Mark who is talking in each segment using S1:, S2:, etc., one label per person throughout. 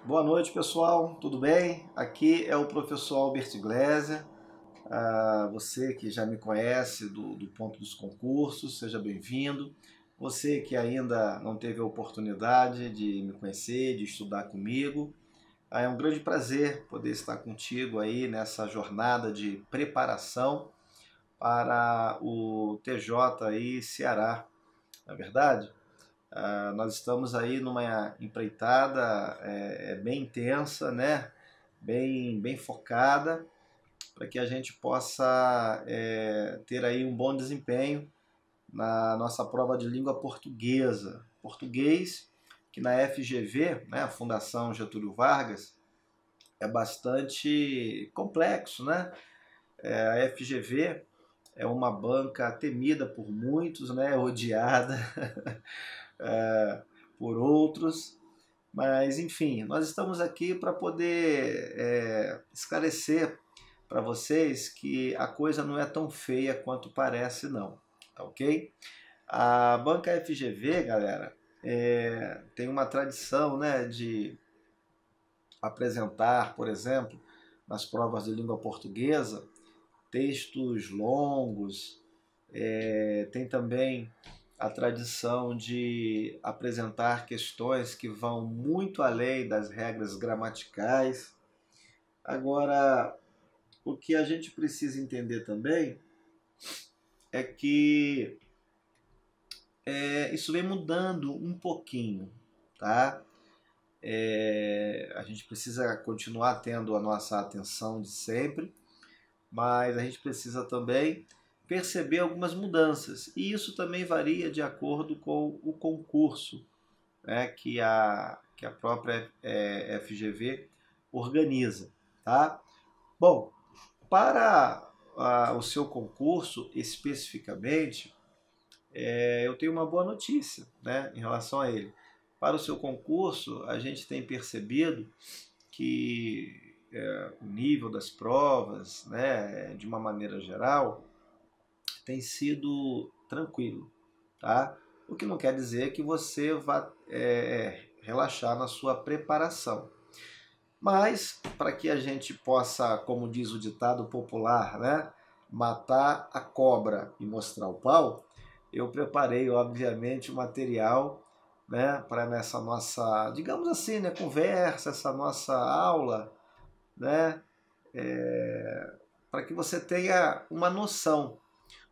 S1: Boa noite, pessoal. Tudo bem? Aqui é o professor Albert Glésia. Você que já me conhece do ponto dos concursos, seja bem-vindo. Você que ainda não teve a oportunidade de me conhecer, de estudar comigo, é um grande prazer poder estar contigo aí nessa jornada de preparação para o TJ aí Ceará, não é verdade? Nós estamos aí numa empreitada bem intensa, né? Bem focada, para que a gente possa ter aí um bom desempenho na nossa prova de língua portuguesa. Português, que na FGV, né, a Fundação Getúlio Vargas, é bastante complexo, né? A FGV é uma banca temida por muitos, né? Odiada por outros. Mas, enfim, nós estamos aqui para poder esclarecer para vocês que a coisa não é tão feia quanto parece, não. Tá ok? A banca FGV, galera, tem uma tradição, né, de apresentar, por exemplo, nas provas de língua portuguesa, textos longos, tem também a tradição de apresentar questões que vão muito além das regras gramaticais. Agora, o que a gente precisa entender também é que isso vem mudando um pouquinho, tá? A gente precisa continuar tendo a nossa atenção de sempre, mas a gente precisa também perceber algumas mudanças. E isso também varia de acordo com o concurso, né, que a própria FGV organiza. Tá? Bom, para o seu concurso especificamente, eu tenho uma boa notícia, né, em relação a ele. Para o seu concurso, a gente tem percebido que o nível das provas, né, de uma maneira geral, tem sido tranquilo, tá? O que não quer dizer que você vá relaxar na sua preparação. Mas, para que a gente possa, como diz o ditado popular, né, matar a cobra e mostrar o pau, eu preparei, obviamente, o material, né, para nessa nossa, digamos assim, né, conversa, essa nossa aula, né, para que você tenha uma noção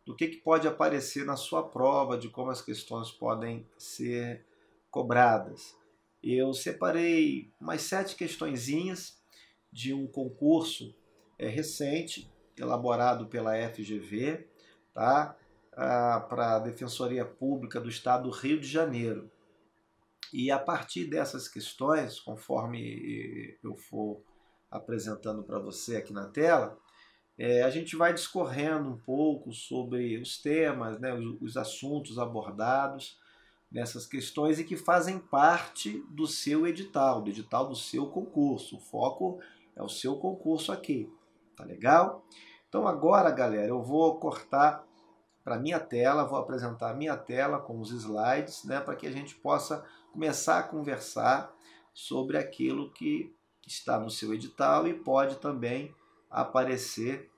S1: do que pode aparecer na sua prova, de como as questões podem ser cobradas. Eu separei umas 7 questõezinhas de um concurso recente, elaborado pela FGV, tá? Para a Defensoria Pública do Estado do Rio de Janeiro. E a partir dessas questões, conforme eu for apresentando para você aqui na tela, a gente vai discorrendo um pouco sobre os temas, né, os assuntos abordados nessas questões e que fazem parte do seu edital, do edital do seu concurso. O foco é o seu concurso aqui, tá legal? Então agora, galera, eu vou cortar para minha tela, vou apresentar a minha tela com os slides, né, para que a gente possa começar a conversar sobre aquilo que está no seu edital e pode também aparecer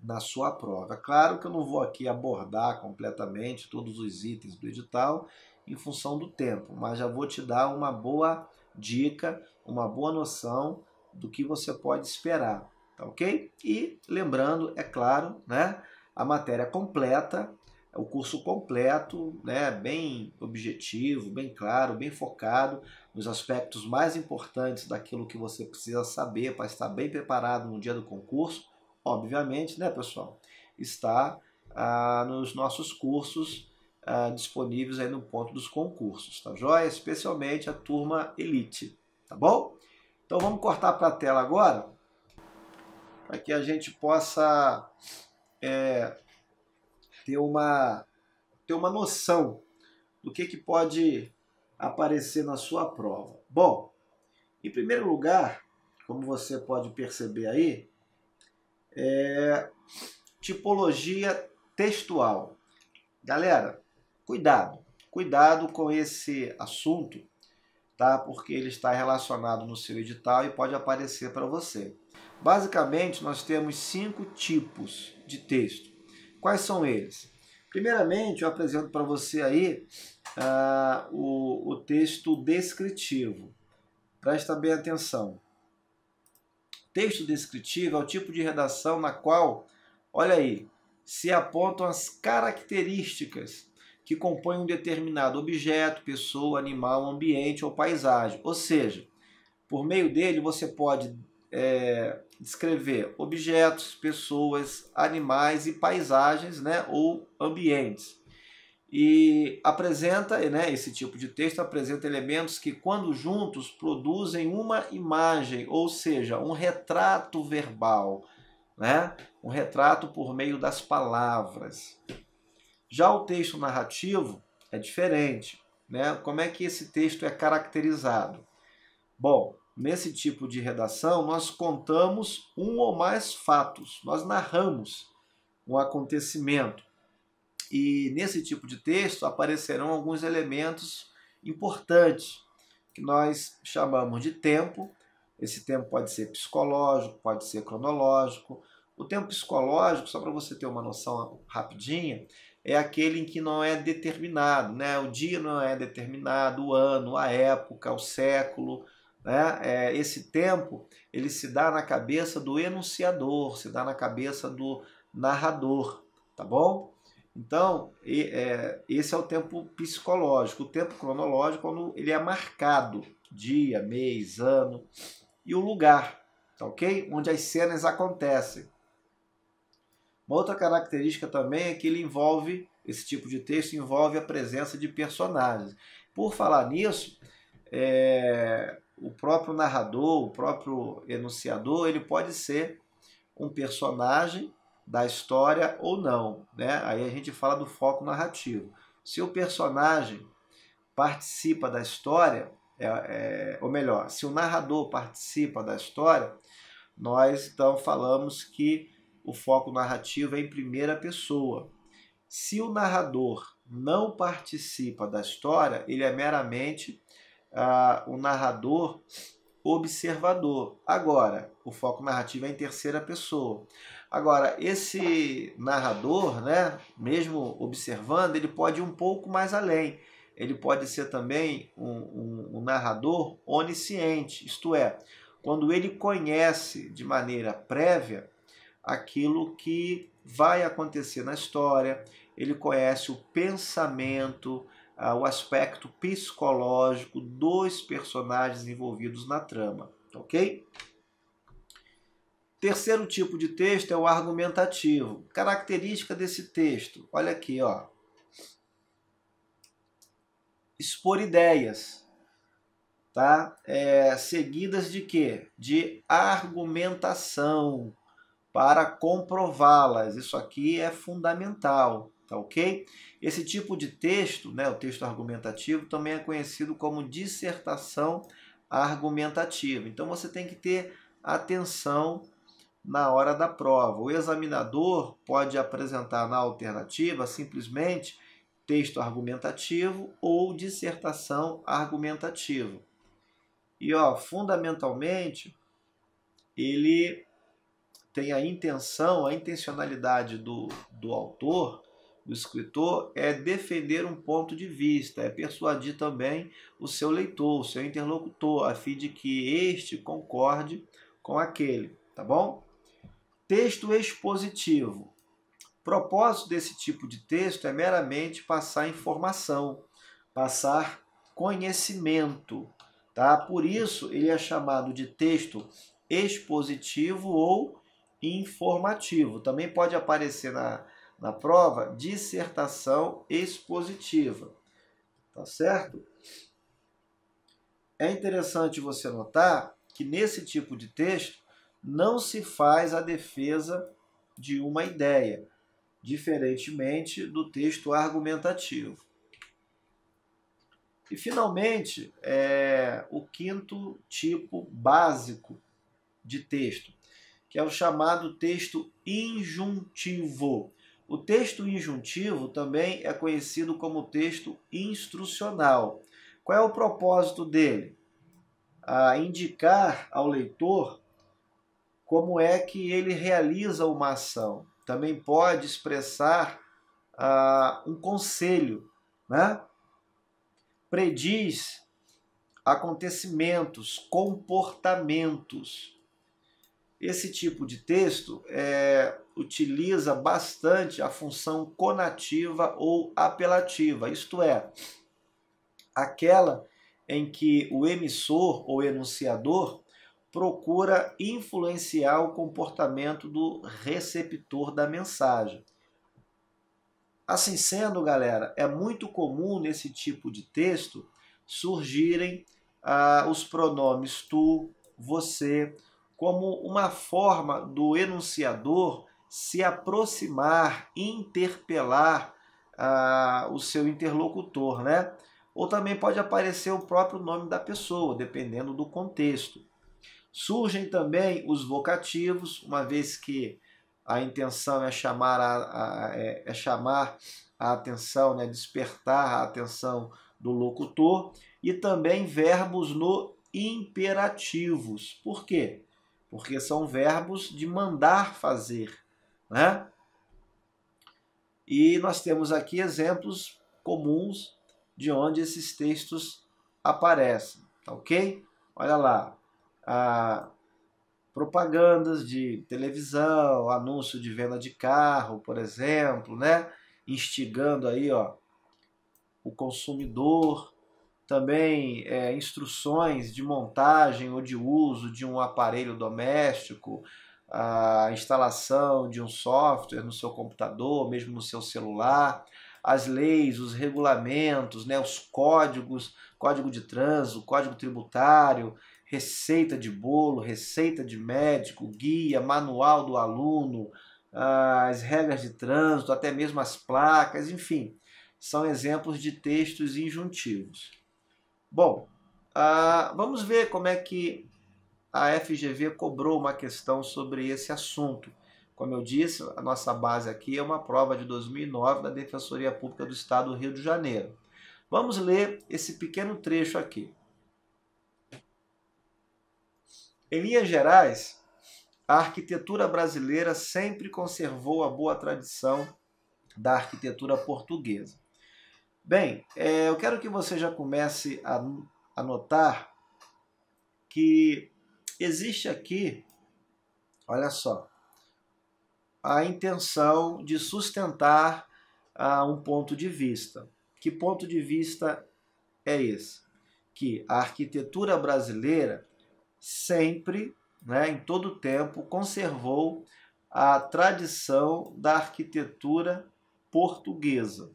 S1: na sua prova. Claro que eu não vou aqui abordar completamente todos os itens do edital em função do tempo, mas já vou te dar uma boa dica, uma boa noção do que você pode esperar, tá ok? E lembrando, é claro, né, a matéria completa, o curso completo, né, bem objetivo, bem claro, bem focado nos aspectos mais importantes daquilo que você precisa saber para estar bem preparado no dia do concurso. Obviamente, né, pessoal, está nos nossos cursos disponíveis aí no ponto dos concursos, tá joia? Especialmente a turma Elite, tá bom? Então vamos cortar para a tela agora, para que a gente possa ter uma noção do que pode aparecer na sua prova. Bom, em primeiro lugar, como você pode perceber aí, tipologia textual. Galera, cuidado com esse assunto, tá? Porque ele está relacionado no seu edital e pode aparecer para você. Basicamente, nós temos 5 tipos de texto. Quais são eles? Primeiramente, eu apresento para você aí o texto descritivo. Presta bem atenção. Texto descritivo é o tipo de redação na qual, olha aí, se apontam as características que compõem um determinado objeto, pessoa, animal, ambiente ou paisagem. Ou seja, por meio dele você pode descrever objetos, pessoas, animais e paisagens, né, ou ambientes. E apresenta, né, esse tipo de texto apresenta elementos que, quando juntos, produzem uma imagem, ou seja, um retrato verbal, né? Um retrato por meio das palavras. Já o texto narrativo é diferente, né? Como é que esse texto é caracterizado? Bom, nesse tipo de redação, nós contamos um ou mais fatos, nós narramos um acontecimento. E nesse tipo de texto aparecerão alguns elementos importantes que nós chamamos de tempo. Esse tempo pode ser psicológico, pode ser cronológico. O tempo psicológico, só para você ter uma noção rapidinha, é aquele em que não é determinado, né? O dia não é determinado, o ano, a época, o século, né? Esse tempo ele se dá na cabeça do enunciador, se dá na cabeça do narrador, tá bom? Então, esse é o tempo psicológico. O tempo cronológico, quando ele é marcado, dia, mês, ano, e o lugar, tá ok? Onde as cenas acontecem. Uma outra característica também é que ele envolve, esse tipo de texto envolve a presença de personagens. Por falar nisso, o próprio narrador, o próprio enunciador, ele pode ser um personagem da história ou não, né? Aí a gente fala do foco narrativo. Se o personagem participa da história, ou melhor, se o narrador participa da história, nós então falamos que o foco narrativo é em primeira pessoa. Se o narrador não participa da história, ele é meramente o narrador observador. Agora, o foco narrativo é em terceira pessoa. Agora, esse narrador, né, mesmo observando, ele pode ir um pouco mais além. Ele pode ser também um narrador onisciente, isto é, quando ele conhece de maneira prévia aquilo que vai acontecer na história, ele conhece o pensamento, o aspecto psicológico dos personagens envolvidos na trama, ok? Terceiro tipo de texto é o argumentativo. Característica desse texto, olha aqui, ó. Expor ideias, tá? Seguidas de quê? De argumentação para comprová-las. Isso aqui é fundamental, tá ok? Esse tipo de texto, né, o texto argumentativo, também é conhecido como dissertação argumentativa. Então você tem que ter atenção na hora da prova. O examinador pode apresentar na alternativa simplesmente texto argumentativo ou dissertação argumentativa. E, fundamentalmente, ele tem a intencionalidade do autor, do escritor, é defender um ponto de vista, é persuadir também o seu leitor, o seu interlocutor, a fim de que este concorde com aquele, tá bom? Texto expositivo. O propósito desse tipo de texto é meramente passar informação, passar conhecimento, tá? Por isso ele é chamado de texto expositivo ou informativo. Também pode aparecer na prova dissertação expositiva, tá certo? É interessante você notar que nesse tipo de texto não se faz a defesa de uma ideia, diferentemente do texto argumentativo. E, finalmente, o quinto tipo básico de texto, que é o chamado texto injuntivo. O texto injuntivo também é conhecido como texto instrucional. Qual é o propósito dele? Indicar ao leitor como é que ele realiza uma ação. Também pode expressar um conselho, né? Prediz acontecimentos, comportamentos. Esse tipo de texto utiliza bastante a função conativa ou apelativa, isto é, aquela em que o emissor ou enunciador procura influenciar o comportamento do receptor da mensagem. Assim sendo, galera, é muito comum nesse tipo de texto surgirem os pronomes tu, você, como uma forma do enunciador se aproximar, interpelar o seu interlocutor, né? Ou também pode aparecer o próprio nome da pessoa, dependendo do contexto. Surgem também os vocativos, uma vez que a intenção é chamar a atenção, né, despertar a atenção do locutor, e também verbos no imperativos. Por quê? Porque são verbos de mandar fazer, né? E nós temos aqui exemplos comuns de onde esses textos aparecem, tá ok? Olha lá, propagandas de televisão, anúncio de venda de carro, por exemplo, né? Instigando aí, ó, o consumidor. Também instruções de montagem ou de uso de um aparelho doméstico, a instalação de um software no seu computador, mesmo no seu celular, as leis, os regulamentos, né, os códigos, código de trânsito, código tributário, receita de bolo, receita de médico, guia, manual do aluno, as regras de trânsito, até mesmo as placas, enfim, são exemplos de textos injuntivos. Bom, vamos ver como é que a FGV cobrou uma questão sobre esse assunto. Como eu disse, a nossa base aqui é uma prova de 2009 da Defensoria Pública do Estado do Rio de Janeiro. Vamos ler esse pequeno trecho aqui. Em linhas gerais, a arquitetura brasileira sempre conservou a boa tradição da arquitetura portuguesa. Bem, eu quero que você já comece a notar que existe aqui, olha só, a intenção de sustentar um ponto de vista. Que ponto de vista é esse? Que a arquitetura brasileira sempre, né, em todo o tempo, conservou a tradição da arquitetura portuguesa.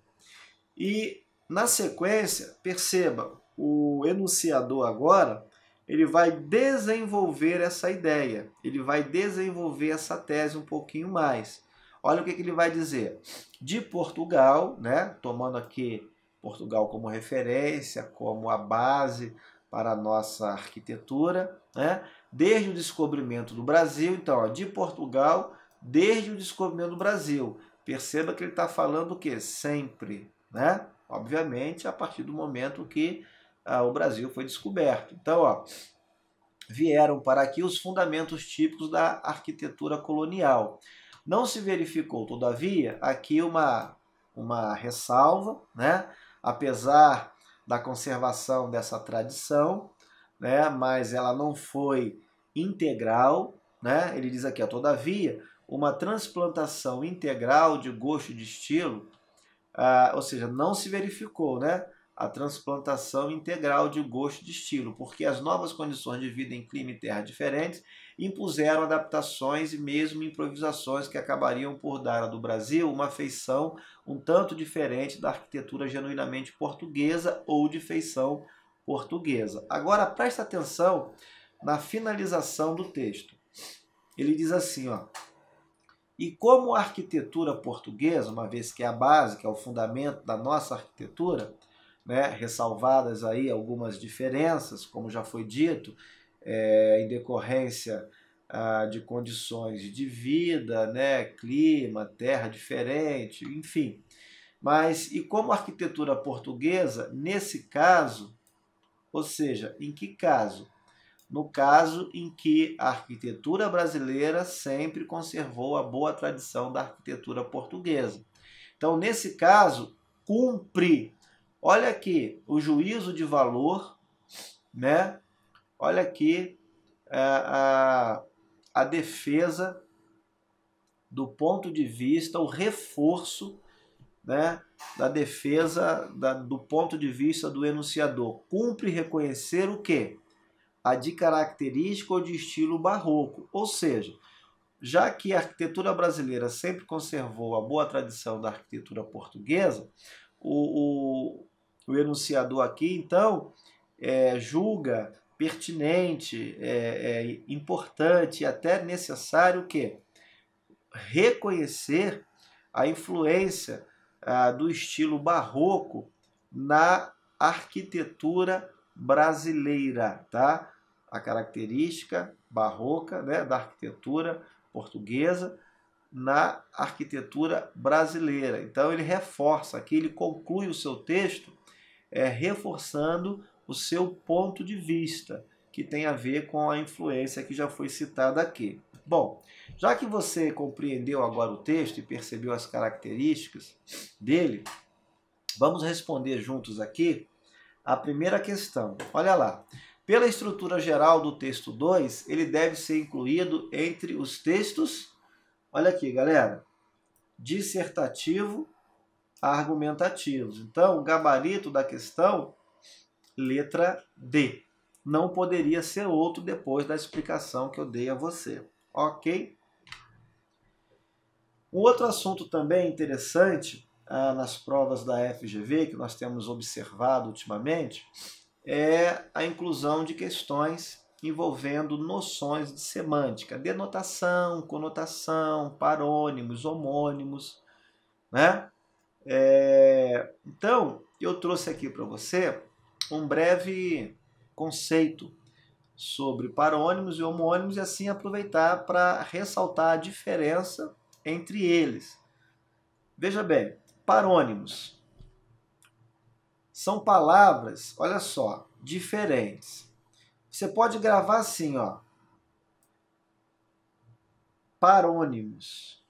S1: E, na sequência, perceba, o enunciador agora, ele vai desenvolver essa ideia, ele vai desenvolver essa tese um pouquinho mais. Olha o que ele vai dizer. De Portugal, né, tomando aqui Portugal como referência, como a base para a nossa arquitetura, né, desde o descobrimento do Brasil, então, ó, de Portugal, desde o descobrimento do Brasil. Perceba que ele está falando o quê? Sempre, né? Obviamente, a partir do momento que o Brasil foi descoberto. Então, ó, vieram para aqui os fundamentos típicos da arquitetura colonial. Não se verificou, todavia, aqui uma ressalva, né? Apesar da conservação dessa tradição, né? Mas ela não foi integral, né? Ele diz aqui, ó, todavia, uma transplantação integral de gosto e de estilo, ou seja, não se verificou, né, a transplantação integral de gosto e de estilo, porque as novas condições de vida em clima e terra diferentes impuseram adaptações e mesmo improvisações que acabariam por dar à do Brasil uma feição um tanto diferente da arquitetura genuinamente portuguesa ou de feição portuguesa. Agora presta atenção na finalização do texto. Ele diz assim, ó: e como a arquitetura portuguesa, uma vez que é a base, que é o fundamento da nossa arquitetura, né, ressalvadas aí algumas diferenças, como já foi dito, em decorrência de condições de vida, né, clima, terra diferente, enfim. Mas, e como a arquitetura portuguesa, nesse caso, Ou seja, em que caso? No caso em que a arquitetura brasileira sempre conservou a boa tradição da arquitetura portuguesa. Então, nesse caso, cumpre. Olha aqui, o juízo de valor, né? Olha aqui a defesa do ponto de vista, o reforço, né, da defesa do ponto de vista do enunciador. Cumpre reconhecer o quê? A de característica ou de estilo barroco. Ou seja, já que a arquitetura brasileira sempre conservou a boa tradição da arquitetura portuguesa, o enunciador aqui, então, julga pertinente, importante e até necessário o quê? Reconhecer a influência do estilo barroco na arquitetura brasileira, tá? A característica barroca, né, da arquitetura portuguesa na arquitetura brasileira. Então ele reforça aqui, ele conclui o seu texto reforçando o seu ponto de vista, que tem a ver com a influência que já foi citada aqui. Bom, já que você compreendeu agora o texto e percebeu as características dele, vamos responder juntos aqui a primeira questão. Olha lá. Pela estrutura geral do texto 2, ele deve ser incluído entre os textos, olha aqui, galera, dissertativo, argumentativos. Então, o gabarito da questão, letra D. Não poderia ser outro depois da explicação que eu dei a você. Ok? Um outro assunto também interessante nas provas da FGV, que nós temos observado ultimamente, é a inclusão de questões envolvendo noções de semântica, denotação, conotação, parônimos, homônimos, né? Então, eu trouxe aqui para você um breve conceito sobre parônimos e homônimos e assim aproveitar para ressaltar a diferença entre eles. Veja bem, parônimos são palavras, olha só, diferentes. Você pode gravar assim, ó. Parônimos.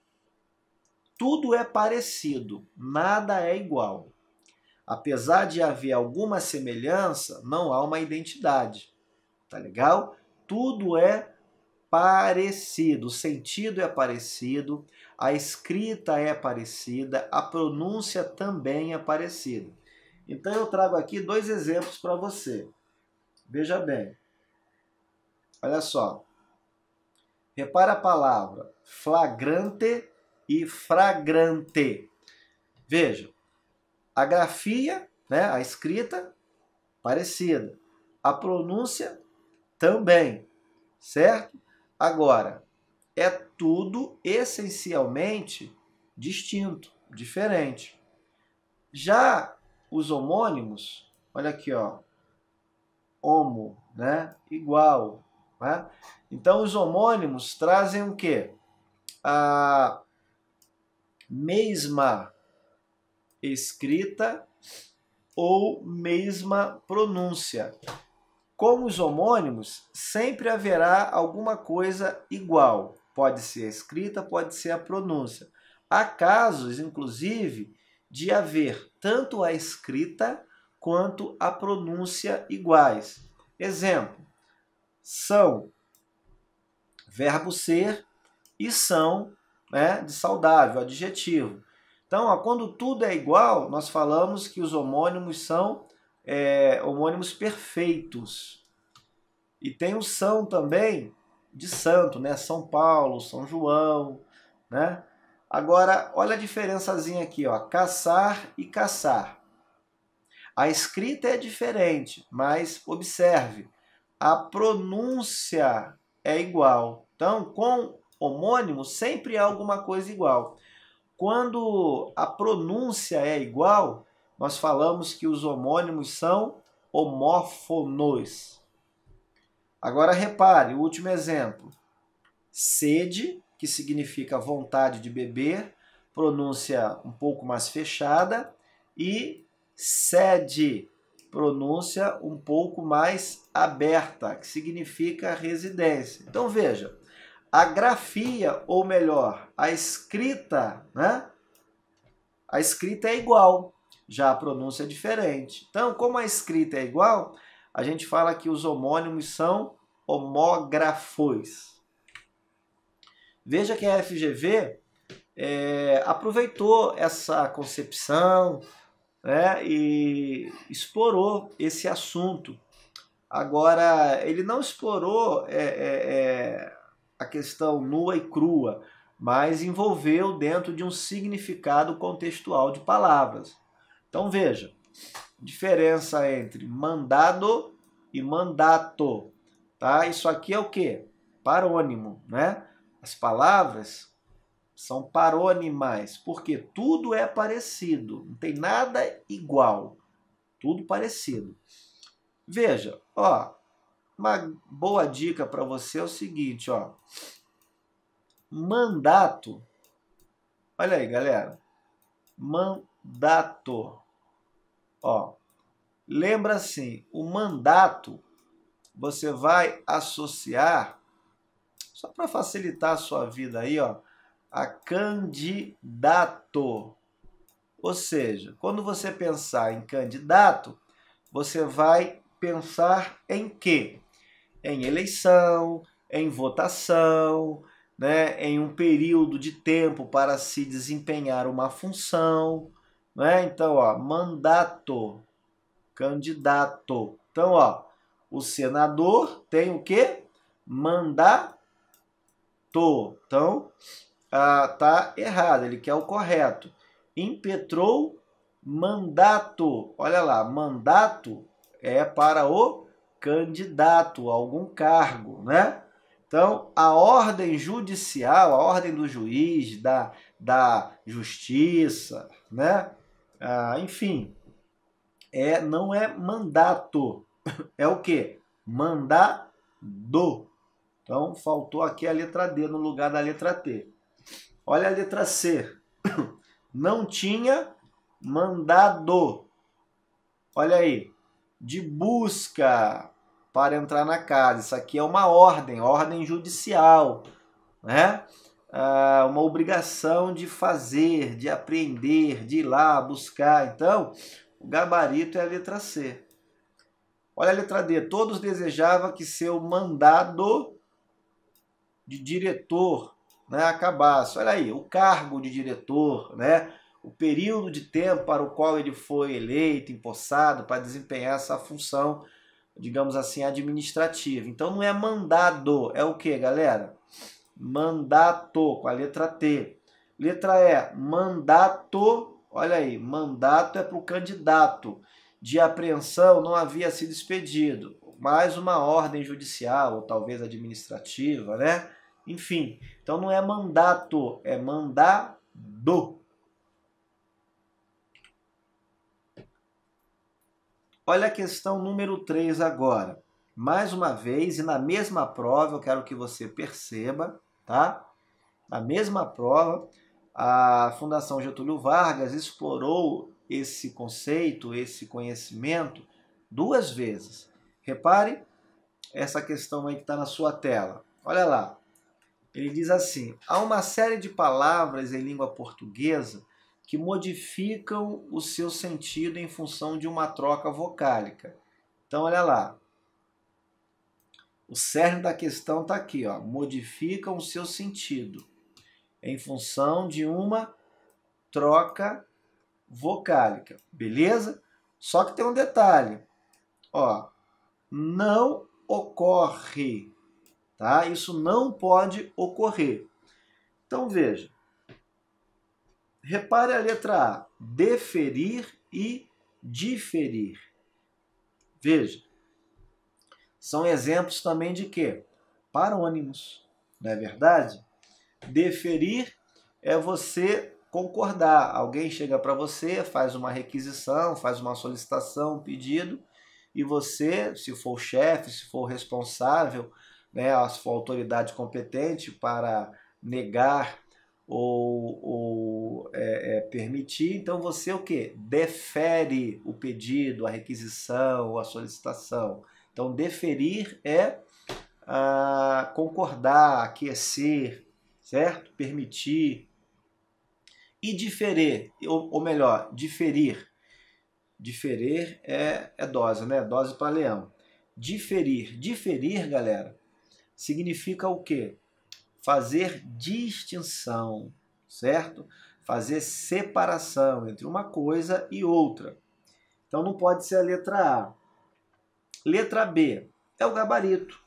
S1: Tudo é parecido, nada é igual. Apesar de haver alguma semelhança, não há uma identidade. Tá legal? Tudo é parecido, o sentido é parecido, a escrita é parecida, a pronúncia também é parecida. Então eu trago aqui dois exemplos para você. Veja bem. Olha só. Repara a palavra flagrante e fragrante. Veja. A grafia, né, a escrita, parecida. A pronúncia também, certo? Agora, é tudo essencialmente distinto, diferente. Já os homônimos, olha aqui, ó, homo, né, igual, né? Então, os homônimos trazem o quê? A mesma escrita ou mesma pronúncia. Como os homônimos, sempre haverá alguma coisa igual. Pode ser a escrita, pode ser a pronúncia. Há casos, inclusive, de haver tanto a escrita quanto a pronúncia iguais. Exemplo, são, verbo ser, e são, né, de saudável, adjetivo. Então, ó, quando tudo é igual, nós falamos que os homônimos são homônimos perfeitos. E tem o são também de santo, né? São Paulo, São João, né? Agora, olha a diferençazinha aqui, ó, caçar e caçar. A escrita é diferente, mas observe, a pronúncia é igual. Então, com homônimo, sempre há alguma coisa igual. Quando a pronúncia é igual, nós falamos que os homônimos são homófonos. Agora repare, o último exemplo. Sede, que significa vontade de beber, pronúncia um pouco mais fechada, e sede, pronúncia um pouco mais aberta, que significa residência. Então veja, a grafia, ou melhor, a escrita, né? A escrita é igual, já a pronúncia é diferente. Então, como a escrita é igual, a gente fala que os homônimos são homógrafos. Veja que a FGV aproveitou essa concepção, né, e explorou esse assunto. Agora, ele não explorou a questão nua e crua, mas envolveu dentro de um significado contextual de palavras. Então veja, diferença entre mandado e mandato, tá? Isso aqui é o quê? Parônimo, né? As palavras são parônimais, porque tudo é parecido, não tem nada igual, tudo parecido. Veja, ó, uma boa dica para você é o seguinte, ó. Mandato. Olha aí, galera. Mandato. Ó. Lembra assim, o mandato você vai associar, só para facilitar a sua vida aí, ó, a candidato. Ou seja, quando você pensar em candidato, você vai pensar em quê? Em eleição, em votação, né, em um período de tempo para se desempenhar uma função, né? Então, ó, mandato, candidato. Então, ó, o senador tem o quê? Mandato. Então, tá errado, ele quer o correto. Impetrou mandato. Olha lá, mandato é para o candidato a algum cargo, né? Então, a ordem judicial, a ordem do juiz, da justiça, né? Enfim, não é mandato, é o quê? Mandado. Então, faltou aqui a letra D no lugar da letra T. Olha a letra C. Não tinha mandado. Olha aí. De busca para entrar na casa. Isso aqui é uma ordem judicial, né? Uma obrigação de fazer, de apreender, de ir lá buscar. Então, o gabarito é a letra C. Olha a letra D. Todos desejavam que seu mandado de diretor, né, acabasse. Olha aí, o cargo de diretor, né? O período de tempo para o qual ele foi eleito, empossado, para desempenhar essa função, digamos assim, administrativa. Então não é mandado, é o que, galera? Mandato, com a letra T. Letra E, mandato, olha aí, mandato é para o candidato. De apreensão não havia sido expedido. Mais uma ordem judicial, ou talvez administrativa, né? Enfim, então não é mandato, é mandado. Olha a questão número 3 agora. Mais uma vez, e na mesma prova, eu quero que você perceba, tá? Na mesma prova, a Fundação Getúlio Vargas explorou esse conceito, esse conhecimento, 2 vezes. Repare essa questão aí que está na sua tela. Olha lá. Ele diz assim, há uma série de palavras em língua portuguesa que modificam o seu sentido em função de uma troca vocálica. Então, olha lá. O cerne da questão está aqui, ó. Modificam o seu sentido em função de uma troca vocálica. Beleza? Só que tem um detalhe. Ó, não ocorre. Tá? Isso não pode ocorrer. Então, veja. Repare a letra A. Deferir e diferir. Veja. São exemplos também de quê? Parônimos. Não é verdade? Deferir é você concordar. Alguém chega para você, faz uma requisição, faz uma solicitação, um pedido, e você, se for o chefe, se for o responsável, né, se for a autoridade competente para negar permitir, então você o quê? Defere o pedido, a requisição, a solicitação. Então, deferir é concordar, aquecer, certo? Permitir. E diferir, ou melhor, diferir. Diferir é dose, né? Dose para leão. Diferir. Diferir, galera, significa o quê? Fazer distinção, certo? Fazer separação entre uma coisa e outra. Então não pode ser a letra A. Letra B é o gabarito.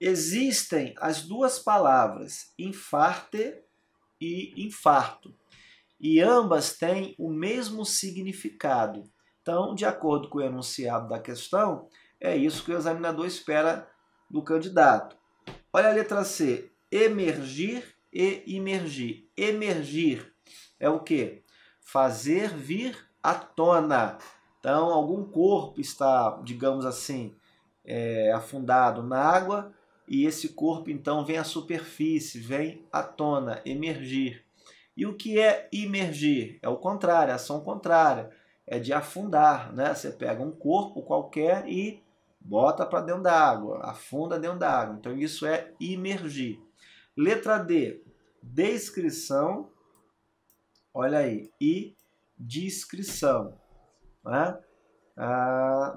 S1: Existem as duas palavras infarte e infarto, e ambas têm o mesmo significado. Então, de acordo com o enunciado da questão, é isso que o examinador espera do candidato. Olha a letra C, emergir e imergir. Emergir é o quê? Fazer vir à tona. Então, algum corpo está, digamos assim, afundado na água, e esse corpo, então, vem à superfície, vem à tona, emergir. E o que é imergir? É o contrário, a ação contrária. É de afundar, né? Você pega um corpo qualquer e bota para dentro da água, afunda dentro da água. Então isso é imergir. Letra D, descrição, olha aí, e descrição, né?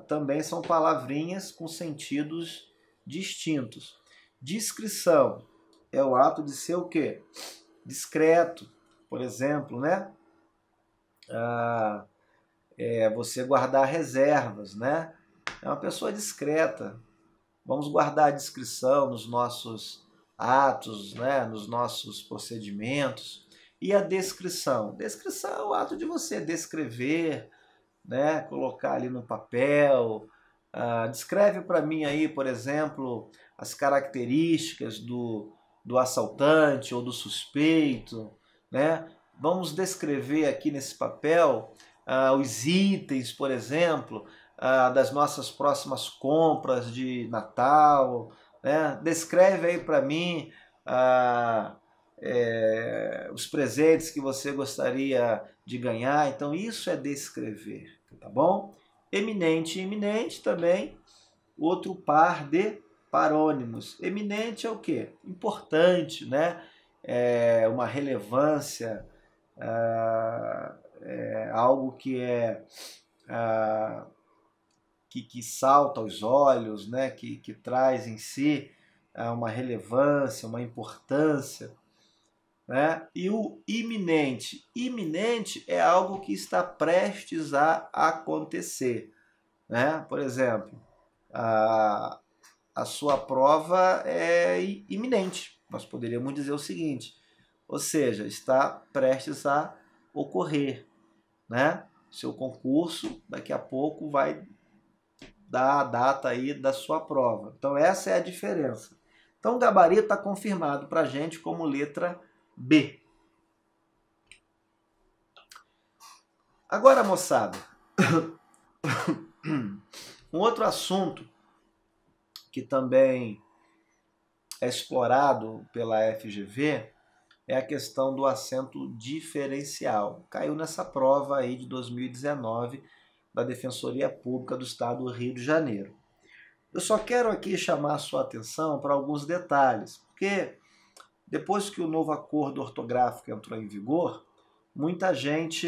S1: Também são palavrinhas com sentidos distintos. Descrição é o ato de ser o quê? Discreto, por exemplo, né? Você guardar reservas, né? É uma pessoa discreta. Vamos guardar a discrição nos nossos atos, né? Nos nossos procedimentos. E a descrição? Descrição é o ato de você descrever, né? Colocar ali no papel. Descreve para mim aí, por exemplo, as características do assaltante ou do suspeito, né? Vamos descrever aqui nesse papel os itens, por exemplo, das nossas próximas compras de Natal, né? Descreve aí para mim os presentes que você gostaria de ganhar. Então isso é descrever, tá bom? Eminente e iminente também, outro par de parônimos. Eminente é o quê? Importante, né? Uma relevância, algo que que salta aos olhos, né? Que traz em si uma relevância, uma importância, né? E o iminente. Iminente é algo que está prestes a acontecer, né? Por exemplo, a sua prova é iminente. Nós poderíamos dizer o seguinte, ou seja, está prestes a ocorrer, né? Seu concurso daqui a pouco vai dar a data aí da sua prova. Então essa é a diferença. Então o gabarito está confirmado para a gente como letra B. Agora, moçada, um outro assunto que também é explorado pela FGV é a questão do assento diferencial. Caiu nessa prova aí de 2019 da Defensoria Pública do Estado do Rio de Janeiro. Eu só quero aqui chamar a sua atenção para alguns detalhes, porque depois que o novo acordo ortográfico entrou em vigor, muita gente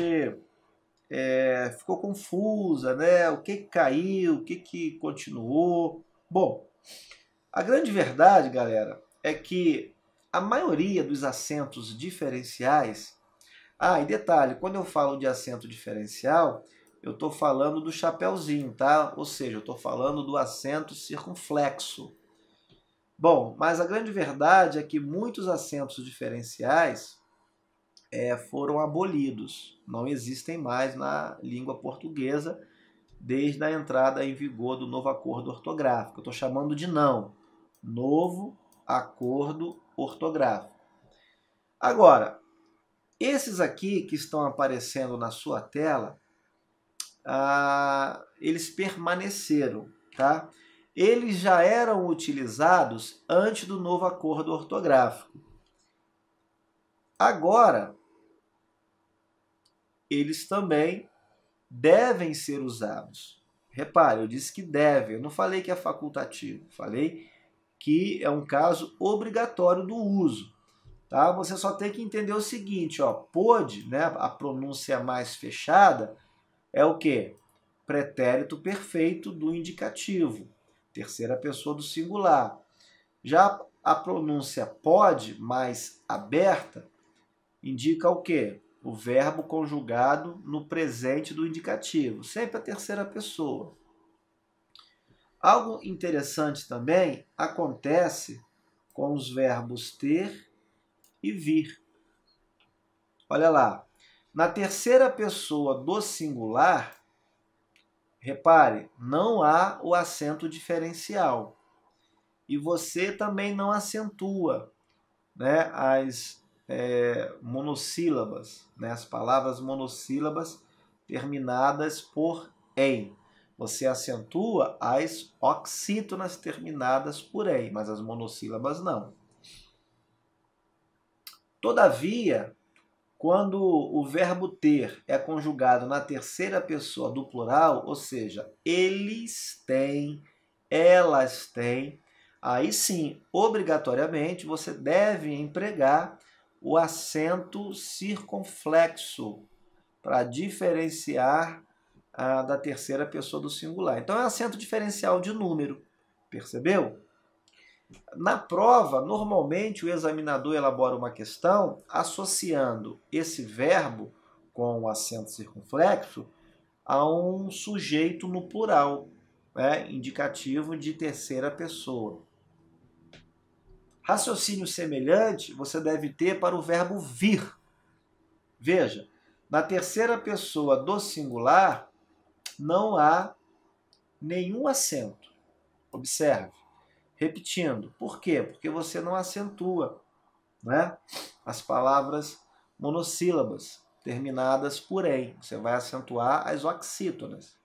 S1: ficou confusa, né? O que caiu, o que continuou. Bom, a grande verdade, galera, é que a maioria dos acentos diferenciais... e detalhe, quando eu falo de acento diferencial, eu estou falando do chapeuzinho, tá? Ou seja, eu estou falando do acento circunflexo. Bom, mas a grande verdade é que muitos acentos diferenciais foram abolidos. Não existem mais na língua portuguesa desde a entrada em vigor do novo acordo ortográfico. Eu estou chamando de novo acordo ortográfico. Agora, esses aqui que estão aparecendo na sua tela, eles permaneceram, tá? Eles já eram utilizados antes do novo acordo ortográfico. Agora, eles também devem ser usados. Repare, eu disse que deve, eu não falei que é facultativo, falei que é um caso obrigatório do uso. Tá? Você só tem que entender o seguinte, ó, pôde, né, a pronúncia mais fechada é o quê? Pretérito perfeito do indicativo, terceira pessoa do singular. Já a pronúncia pode, mais aberta, indica o quê? O verbo conjugado no presente do indicativo, sempre a terceira pessoa. Algo interessante também acontece com os verbos ter e vir. Olha lá, na terceira pessoa do singular, repare, não há o acento diferencial. E você também não acentua, né, as monossílabas, né, as palavras monossílabas terminadas por em. Você acentua as oxítonas terminadas por em, mas as monossílabas não. Todavia, quando o verbo ter é conjugado na terceira pessoa do plural, ou seja, eles têm, elas têm, aí sim, obrigatoriamente, você deve empregar o acento circunflexo para diferenciar da terceira pessoa do singular. Então, é acento diferencial de número, percebeu? Na prova, normalmente o examinador elabora uma questão associando esse verbo com o acento circunflexo a um sujeito no plural, né, indicativo de terceira pessoa. Raciocínio semelhante você deve ter para o verbo vir. Veja, na terceira pessoa do singular não há nenhum acento. Observe. Repetindo. Por quê? Porque você não acentua, né, as palavras monossílabas terminadas por em. Você vai acentuar as oxítonas.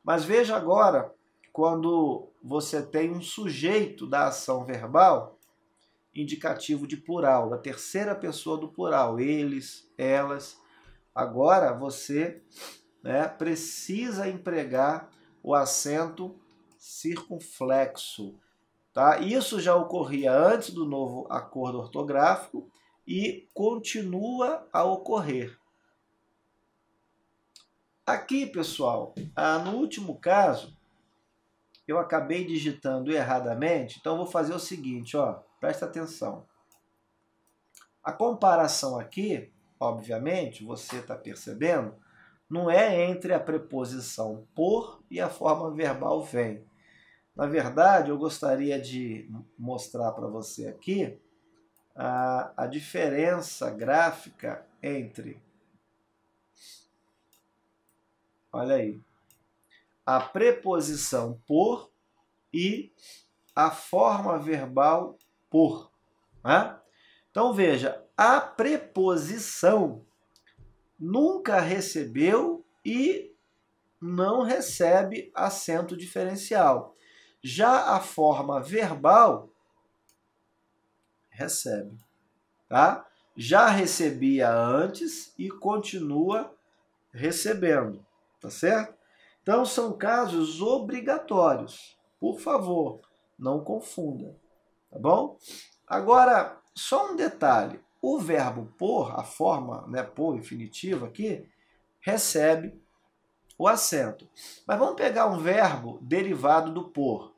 S1: Mas veja agora, quando você tem um sujeito da ação verbal, indicativo de plural, da terceira pessoa do plural, eles, elas. Agora você, né, precisa empregar o acento circunflexo. Tá? Isso já ocorria antes do novo acordo ortográfico e continua a ocorrer. Aqui, pessoal, no último caso, eu acabei digitando erradamente, então vou fazer o seguinte, ó, presta atenção. A comparação aqui, obviamente, você está percebendo, não é entre a preposição por e a forma verbal vem. Na verdade, eu gostaria de mostrar para você aqui a diferença gráfica entre, olha aí, a preposição por e a forma verbal por. Né? Então, veja, a preposição nunca recebeu e não recebe acento diferencial. Já a forma verbal recebe, tá? Já recebia antes e continua recebendo, tá certo? Então são casos obrigatórios. Por favor, não confunda, tá bom? Agora, só um detalhe. O verbo por, a forma, né, por infinitiva aqui, recebe o acento. Mas vamos pegar um verbo derivado do por.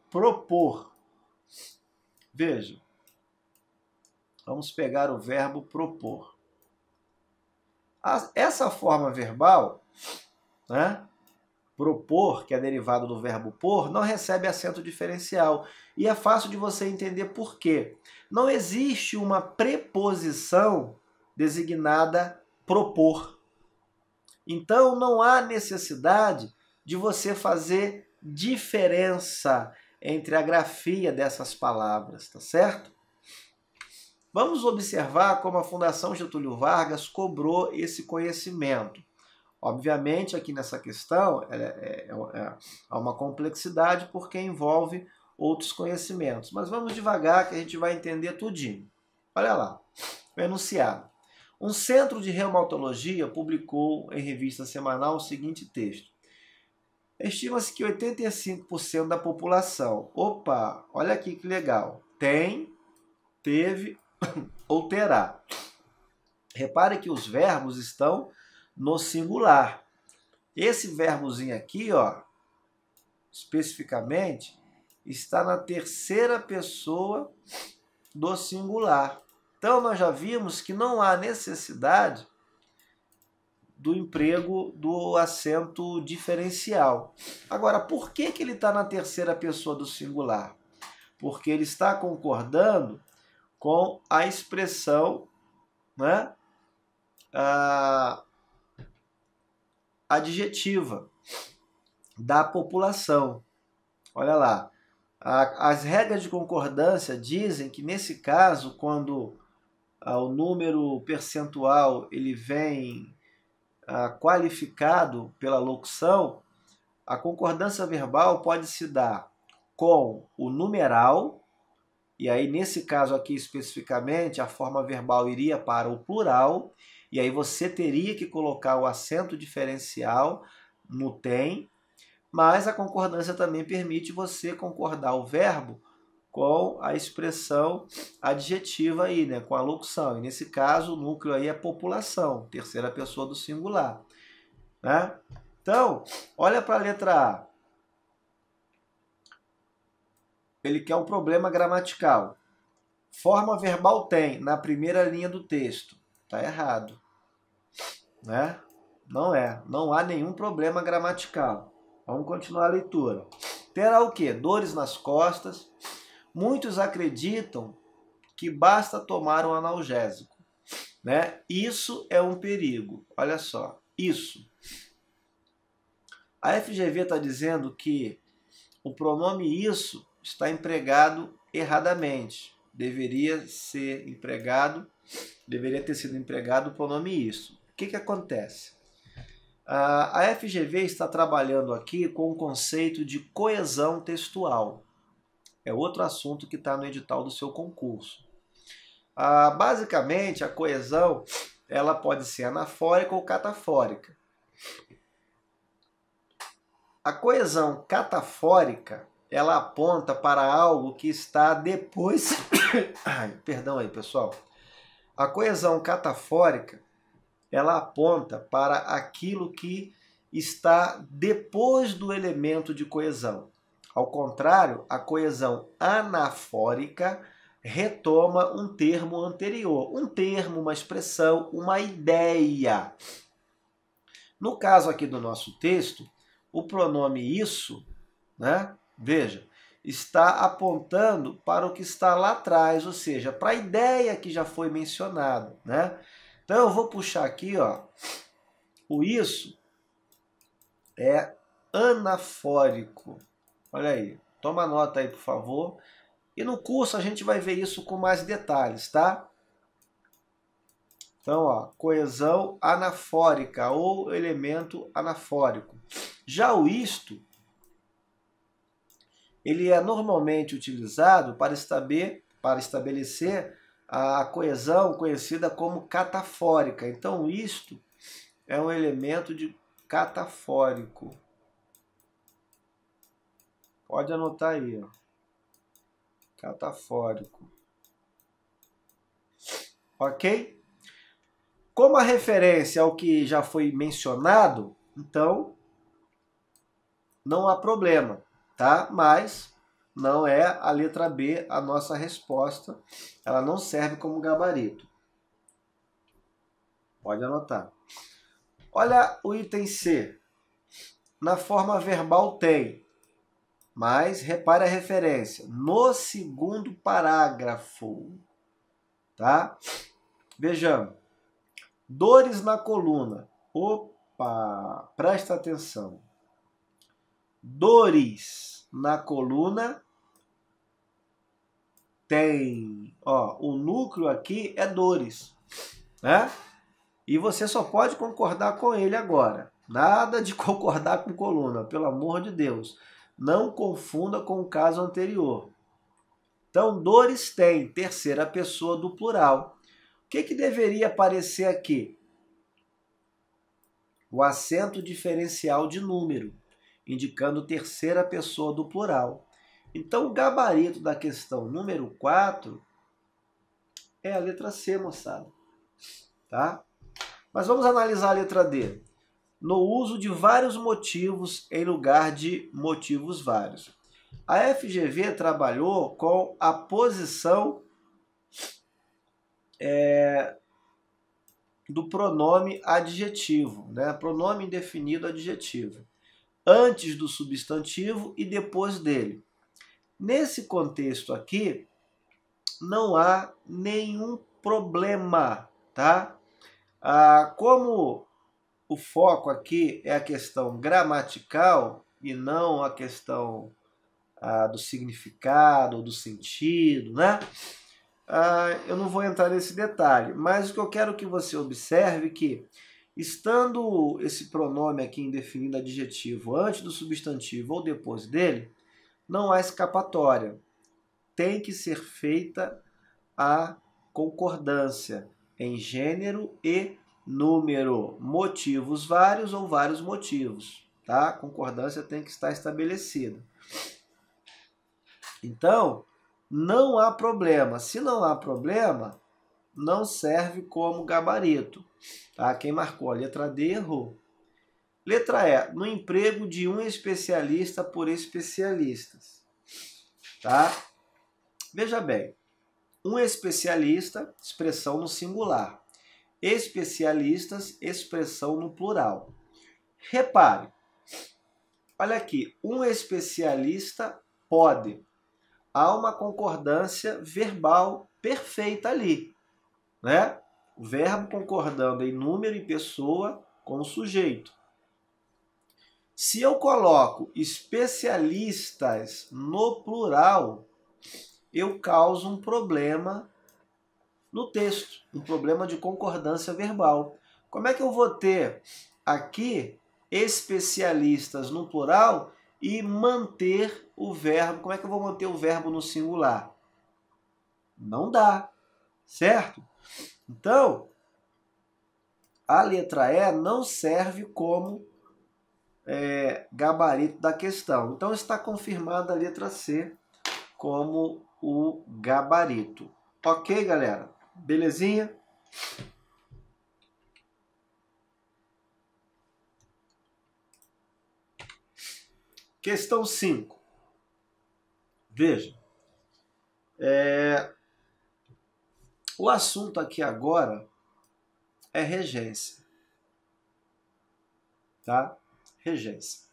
S1: Propor. Veja. Vamos pegar o verbo propor. Essa forma verbal, né, propor, que é derivado do verbo por, não recebe acento diferencial. E é fácil de você entender por quê. Não existe uma preposição designada propor. Então, não há necessidade de você fazer diferença entre a grafia dessas palavras, tá certo? Vamos observar como a Fundação Getúlio Vargas cobrou esse conhecimento. Obviamente, aqui nessa questão há uma complexidade porque envolve outros conhecimentos. Mas vamos devagar que a gente vai entender tudinho. Olha lá, o enunciado. Um centro de reumatologia publicou em revista semanal o seguinte texto. Estima-se que 85% da população, opa, olha aqui que legal, tem, teve ou terá. Repare que os verbos estão no singular. Esse verbozinho aqui, ó, especificamente, está na terceira pessoa do singular. Então, nós já vimos que não há necessidade do emprego do acento diferencial. Agora, por que ele está na terceira pessoa do singular? Porque ele está concordando com a expressão, né, adjetiva da população. Olha lá. As regras de concordância dizem que, nesse caso, quando o número percentual ele vem qualificado pela locução, a concordância verbal pode se dar com o numeral, e aí nesse caso aqui especificamente a forma verbal iria para o plural, e aí você teria que colocar o acento diferencial no tem, mas a concordância também permite você concordar o verbo com a expressão adjetiva aí, né, com a locução. E nesse caso, o núcleo aí é população, terceira pessoa do singular, né? Então, olha para a letra A. Ele quer um problema gramatical. Forma verbal tem na primeira linha do texto. Está errado, né? Não há nenhum problema gramatical. Vamos continuar a leitura. Terá o quê? Dores nas costas. Muitos acreditam que basta tomar um analgésico, né? Isso é um perigo. Olha só, isso. A FGV está dizendo que o pronome isso está empregado erradamente. Deveria ter sido empregado o pronome isso. O que acontece? A FGV está trabalhando aqui com o conceito de coesão textual. É outro assunto que está no edital do seu concurso. Basicamente, a coesão ela pode ser anafórica ou catafórica. A coesão catafórica ela aponta para algo que está depois... Perdão aí, pessoal. A coesão catafórica ela aponta para aquilo que está depois do elemento de coesão. Ao contrário, a coesão anafórica retoma um termo anterior. Um termo, uma expressão, uma ideia. No caso aqui do nosso texto, o pronome isso, né, veja, está apontando para o que está lá atrás, ou seja, para a ideia que já foi mencionada, né? Então eu vou puxar aqui, ó, o isso é anafórico. Olha aí, toma nota aí, por favor. E no curso a gente vai ver isso com mais detalhes, tá? Então, ó, coesão anafórica ou elemento anafórico. Já o isto, ele é normalmente utilizado para estabelecer a coesão conhecida como catafórica. Então, isto é um elemento de catafórico. Pode anotar aí, ó. Catafórico. Ok? Como a referência ao que já foi mencionado, então não há problema, tá? Mas não é a letra B a nossa resposta. Ela não serve como gabarito. Pode anotar. Olha o item C. Na forma verbal tem, mas repare a referência. No segundo parágrafo, tá? Vejamos. Dores na coluna. Opa, presta atenção. Dores na coluna tem, ó, o núcleo aqui é dores, né? E você só pode concordar com ele agora. Nada de concordar com coluna, pelo amor de Deus. Não confunda com o caso anterior. Então, dores tem terceira pessoa do plural. O que deveria aparecer aqui? O acento diferencial de número, indicando terceira pessoa do plural. Então, o gabarito da questão número 4 é a letra C, moçada. Tá? Mas vamos analisar a letra D. No uso de vários motivos em lugar de motivos vários. A FGV trabalhou com a posição do pronome adjetivo, né? Pronome indefinido adjetivo, antes do substantivo e depois dele. Nesse contexto aqui, não há nenhum problema, tá? Como o foco aqui é a questão gramatical e não a questão do significado ou do sentido, né? Eu não vou entrar nesse detalhe, mas o que eu quero que você observe é que, estando esse pronome aqui indefinido adjetivo antes do substantivo ou depois dele, não há escapatória. Tem que ser feita a concordância em gênero e número, motivos vários ou vários motivos, tá? A concordância tem que estar estabelecida. Então, não há problema. Se não há problema, não serve como gabarito. Tá? Quem marcou a letra D errou. Letra E, no emprego de um especialista por especialistas. Tá? Veja bem, um especialista, expressão no singular. Especialistas, expressão no plural. Repare, olha aqui, um especialista pode. Há uma concordância verbal perfeita ali, né? O verbo concordando em número e pessoa com o sujeito. Se eu coloco especialistas no plural, eu causo um problema no texto, um problema de concordância verbal. Como é que eu vou ter aqui especialistas no plural e manter o verbo? Como é que eu vou manter o verbo no singular? Não dá, certo? Então, a letra E não serve como gabarito da questão. Então, está confirmada a letra C como o gabarito. Ok, galera? Belezinha? Questão 5. Veja. O assunto aqui agora é regência. Tá? Regência.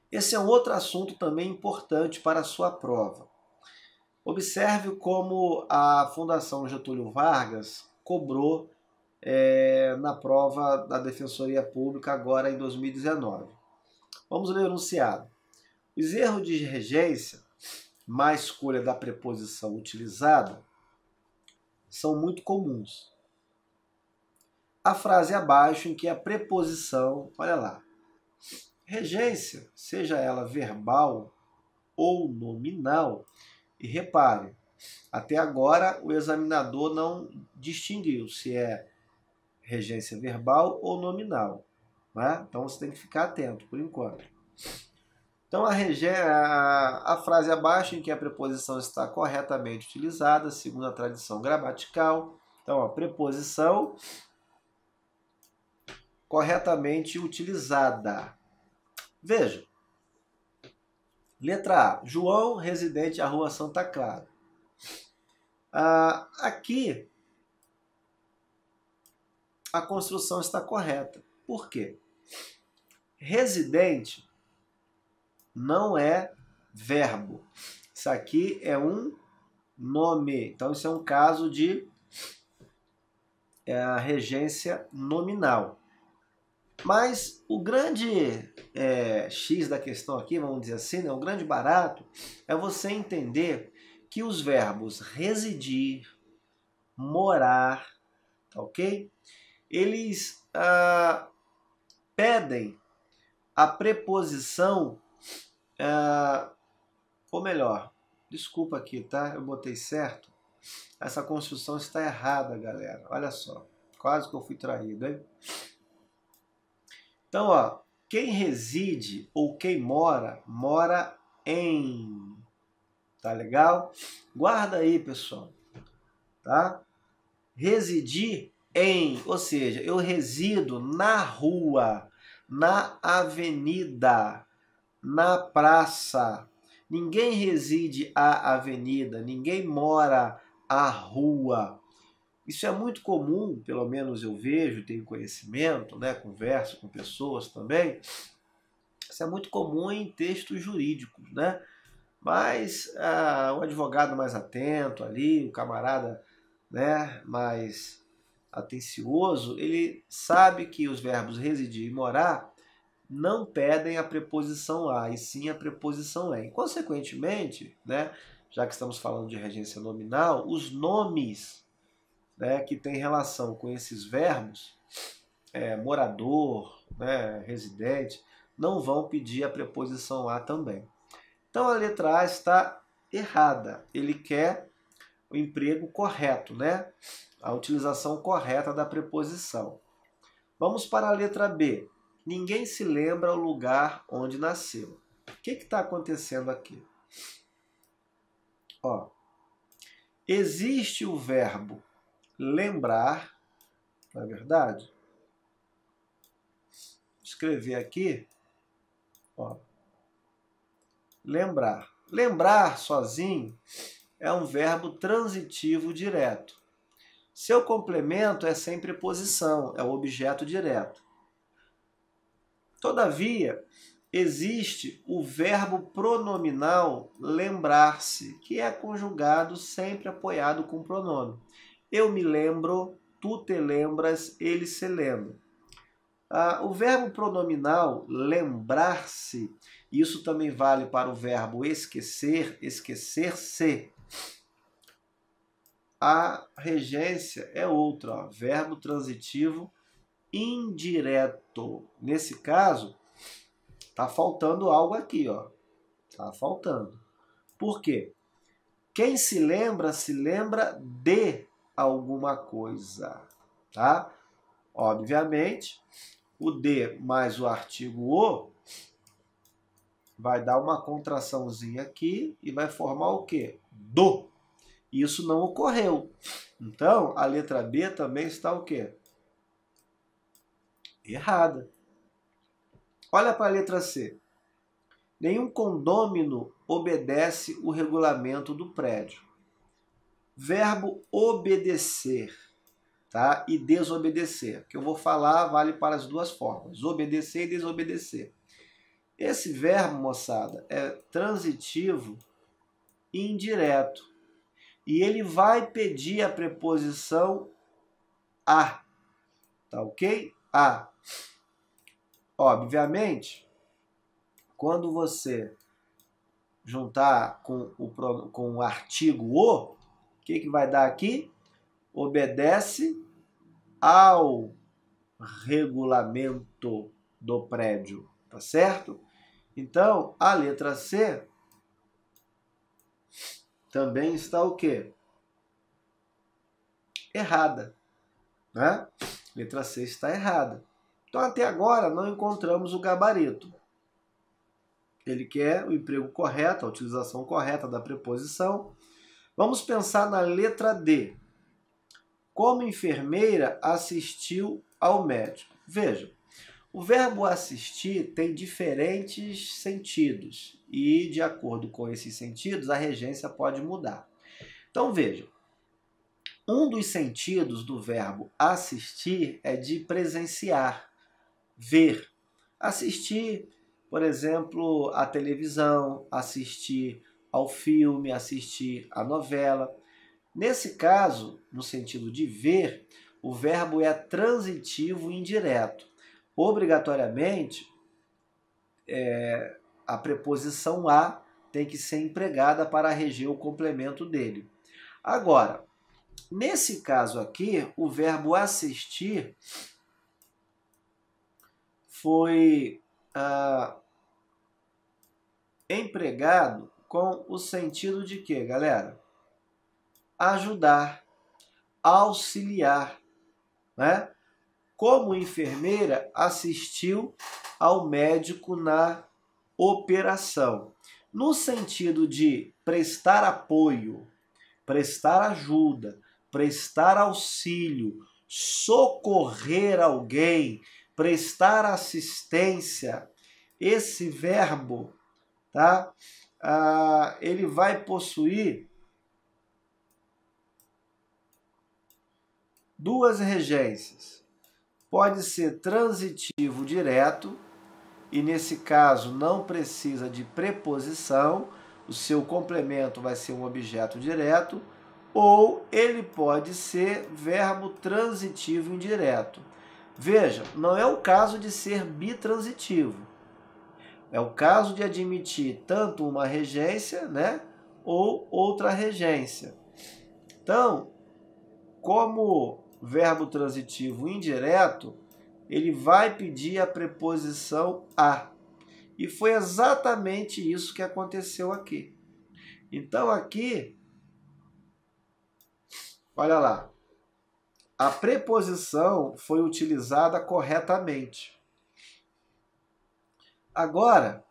S1: Esse é um outro assunto também importante para a sua prova. Observe como a Fundação Getúlio Vargas cobrou na prova da Defensoria Pública agora em 2019. Vamos ler o enunciado. Os erros de regência, má escolha da preposição utilizada, são muito comuns. A frase abaixo em que a preposição, olha lá, regência, seja ela verbal ou nominal, e repare, até agora o examinador não distinguiu se é regência verbal ou nominal. Né? Então você tem que ficar atento por enquanto. Então a frase abaixo em que a preposição está corretamente utilizada, segundo a tradição gramatical. Então a preposição corretamente utilizada. Veja. Letra A. João, residente à Rua Santa Clara. Aqui a construção está correta. Por quê? Residente não é verbo. Isso aqui é um nome. Então, isso é um caso de regência nominal. Mas o grande X da questão aqui, vamos dizer assim, né, o grande barato, é você entender que os verbos residir, morar, ok? Eles pedem a preposição Ou melhor, desculpa aqui, tá? Eu botei certo. Essa construção está errada, galera. Olha só. Quase que eu fui traído, hein? Então, ó, quem reside ou quem mora, mora em. Tá legal? Guarda aí, pessoal. Tá? Residir em, ou seja, eu resido na rua, na avenida, na praça. Ninguém reside à avenida, ninguém mora à rua. Isso é muito comum, pelo menos eu vejo, tenho conhecimento, né, converso com pessoas também. Isso é muito comum em textos jurídicos, né? Mas o advogado mais atento ali, o camarada, né, mais atencioso, ele sabe que os verbos residir e morar não pedem a preposição a, e sim a preposição em. Consequentemente, né, já que estamos falando de regência nominal, os nomes, né, que têm relação com esses verbos, morador, né, residente, não vão pedir a preposição a também. Então a letra A está errada. Ele quer o emprego correto, né? A utilização correta da preposição. Vamos para a letra B. Ninguém se lembra o lugar onde nasceu. O que está acontecendo aqui? Ó, existe o verbo lembrar, não é verdade? Vou escrever aqui, ó, lembrar. Lembrar sozinho é um verbo transitivo direto. Seu complemento é sem preposição, é o objeto direto. Todavia, existe o verbo pronominal lembrar-se, que é conjugado sempre apoiado com pronome. Eu me lembro, tu te lembras, ele se lembra. O verbo pronominal lembrar-se, isso também vale para o verbo esquecer, esquecer-se. A regência é outra, ó, verbo transitivo indireto. Nesse caso, tá faltando algo aqui, ó. Tá faltando. Por quê? Quem se lembra de alguma coisa, tá? Obviamente, o de mais o artigo o vai dar uma contraçãozinha aqui e vai formar o quê? Do. Isso não ocorreu. Então, a letra B também está o quê? Errada. Olha para a letra C. Nenhum condômino obedece o regulamento do prédio. Verbo obedecer, tá? E desobedecer. O que eu vou falar vale para as duas formas, obedecer e desobedecer. Esse verbo, moçada, é transitivo indireto. E ele vai pedir a preposição a. Tá ok? A. Obviamente, quando você juntar com o artigo o que vai dar aqui? Obedece ao regulamento do prédio, tá certo? Então, a letra C também está o quê? Errada, né? Letra C está errada. Então, até agora, não encontramos o gabarito. Ele quer o emprego correto, a utilização correta da preposição. Vamos pensar na letra D. Como enfermeira, assistiu ao médico. Veja, o verbo assistir tem diferentes sentidos e, de acordo com esses sentidos, a regência pode mudar. Então, veja, um dos sentidos do verbo assistir é de presenciar, ver. Assistir, por exemplo, à televisão, assistir ao filme, assistir à novela. Nesse caso, no sentido de ver, o verbo é transitivo indireto. Obrigatoriamente, a preposição a tem que ser empregada para reger o complemento dele. Agora, nesse caso aqui, o verbo assistir foi empregado com o sentido de quê, galera? Ajudar, auxiliar, né? Como enfermeira, assistiu ao médico na operação. No sentido de prestar apoio, prestar ajuda, prestar auxílio, socorrer alguém, prestar assistência, esse verbo, tá? Ele vai possuir duas regências. Pode ser transitivo direto, e nesse caso não precisa de preposição, o seu complemento vai ser um objeto direto, ou ele pode ser verbo transitivo indireto. Veja, não é o caso de ser bitransitivo. É o caso de admitir tanto uma regência, né, ou outra regência. Então, como verbo transitivo indireto, ele vai pedir a preposição a. E foi exatamente isso que aconteceu aqui. Então, aqui, olha lá, a preposição foi utilizada corretamente. Agora,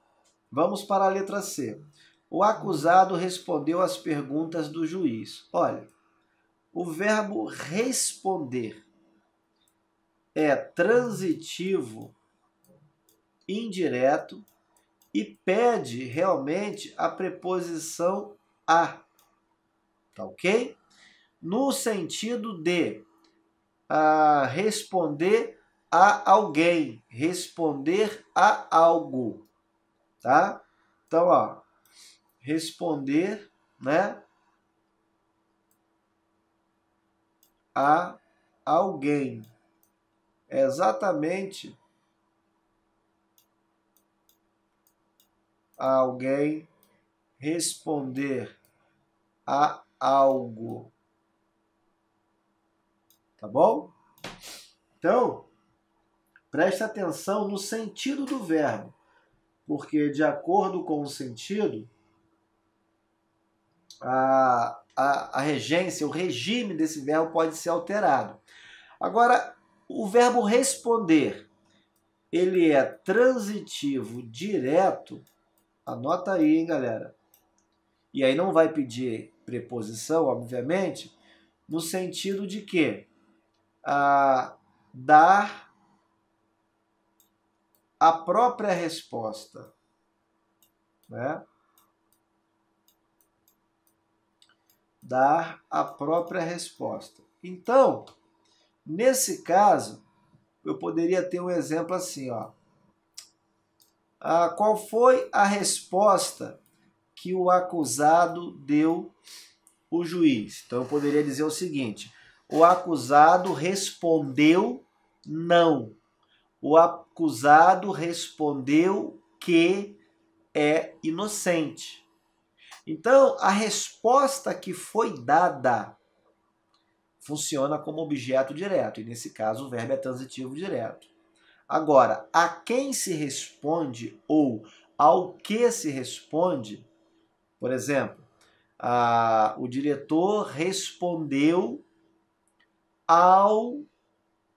S1: vamos para a letra C. O acusado respondeu às perguntas do juiz. Olha, o verbo responder é transitivo, indireto e pede realmente a preposição a. Tá ok? No sentido de responder a alguém, responder a algo, tá? Então, ó, responder, né, a alguém. É exatamente a alguém, responder a algo. Tá bom? Então, preste atenção no sentido do verbo, porque de acordo com o sentido, a regência, o regime desse verbo pode ser alterado. Agora, o verbo responder, ele é transitivo direto, anota aí, hein, galera? E aí não vai pedir preposição, obviamente, no sentido de que dar a própria resposta, né? Dar a própria resposta. Então, nesse caso, eu poderia ter um exemplo assim, ó. Qual foi a resposta que o acusado deu ao juiz? Então, eu poderia dizer o seguinte: o acusado respondeu não. O acusado respondeu que é inocente. Então, a resposta que foi dada funciona como objeto direto, e nesse caso o verbo é transitivo direto. Agora, a quem se responde ou ao que se responde, por exemplo, o diretor respondeu ao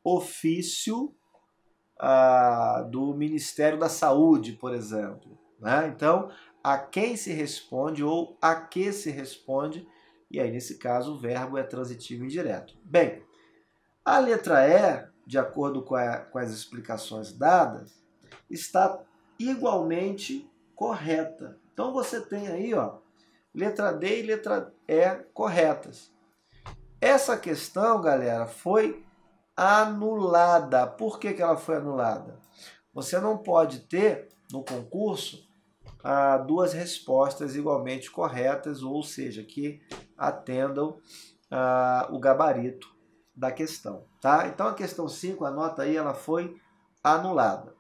S1: ofício do Ministério da Saúde, por exemplo, né? Então, a quem se responde ou a que se responde, e aí nesse caso o verbo é transitivo indireto. Bem, a letra E, de acordo com as explicações dadas, está igualmente correta. Então você tem aí, ó, letra D e letra E corretas. Essa questão, galera, foi anulada. Por que ela foi anulada? Você não pode ter no concurso duas respostas igualmente corretas, ou seja, que atendam o gabarito da questão, tá? Então a questão 5, anota aí, ela foi anulada.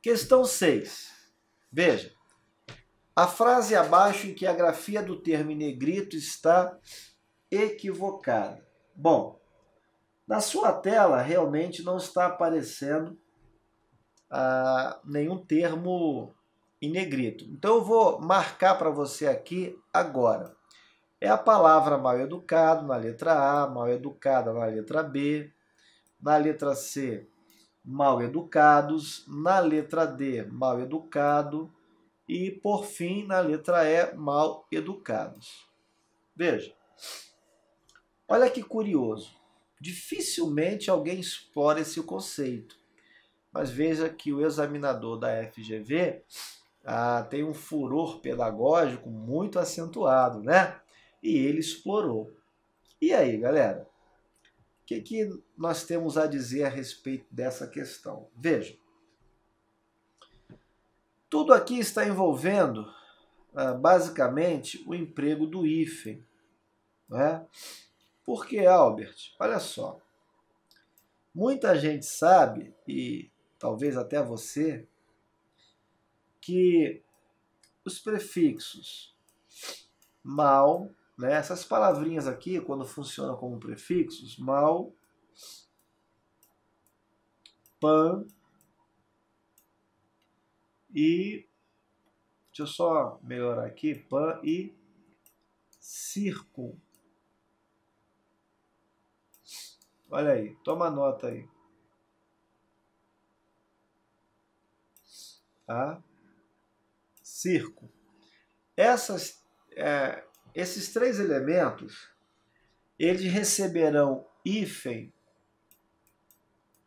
S1: Questão 6. Veja, a frase abaixo em que a grafia do termo em negrito está equivocada. Bom, na sua tela realmente não está aparecendo nenhum termo em negrito. Então eu vou marcar para você aqui agora. É a palavra mal educado na letra A, mal educada na letra B, na letra C, mal educados, na letra D, mal educado e, por fim, na letra E, mal educados. Veja, olha que curioso. Dificilmente alguém explora esse conceito, mas veja que o examinador da FGV tem um furor pedagógico muito acentuado, né? E ele explorou. E aí, galera? O que nós temos a dizer a respeito dessa questão? Veja, tudo aqui está envolvendo, basicamente, o emprego do hífen. Né? Por que, Albert? Olha só, muita gente sabe, e talvez até você, que os prefixos mal, né, essas palavrinhas aqui, quando funcionam como prefixos, mal, pan e, deixa eu só melhorar aqui, pan e circo. Olha aí, toma nota aí. Tá? Circo. Esses três elementos, eles receberão hífen,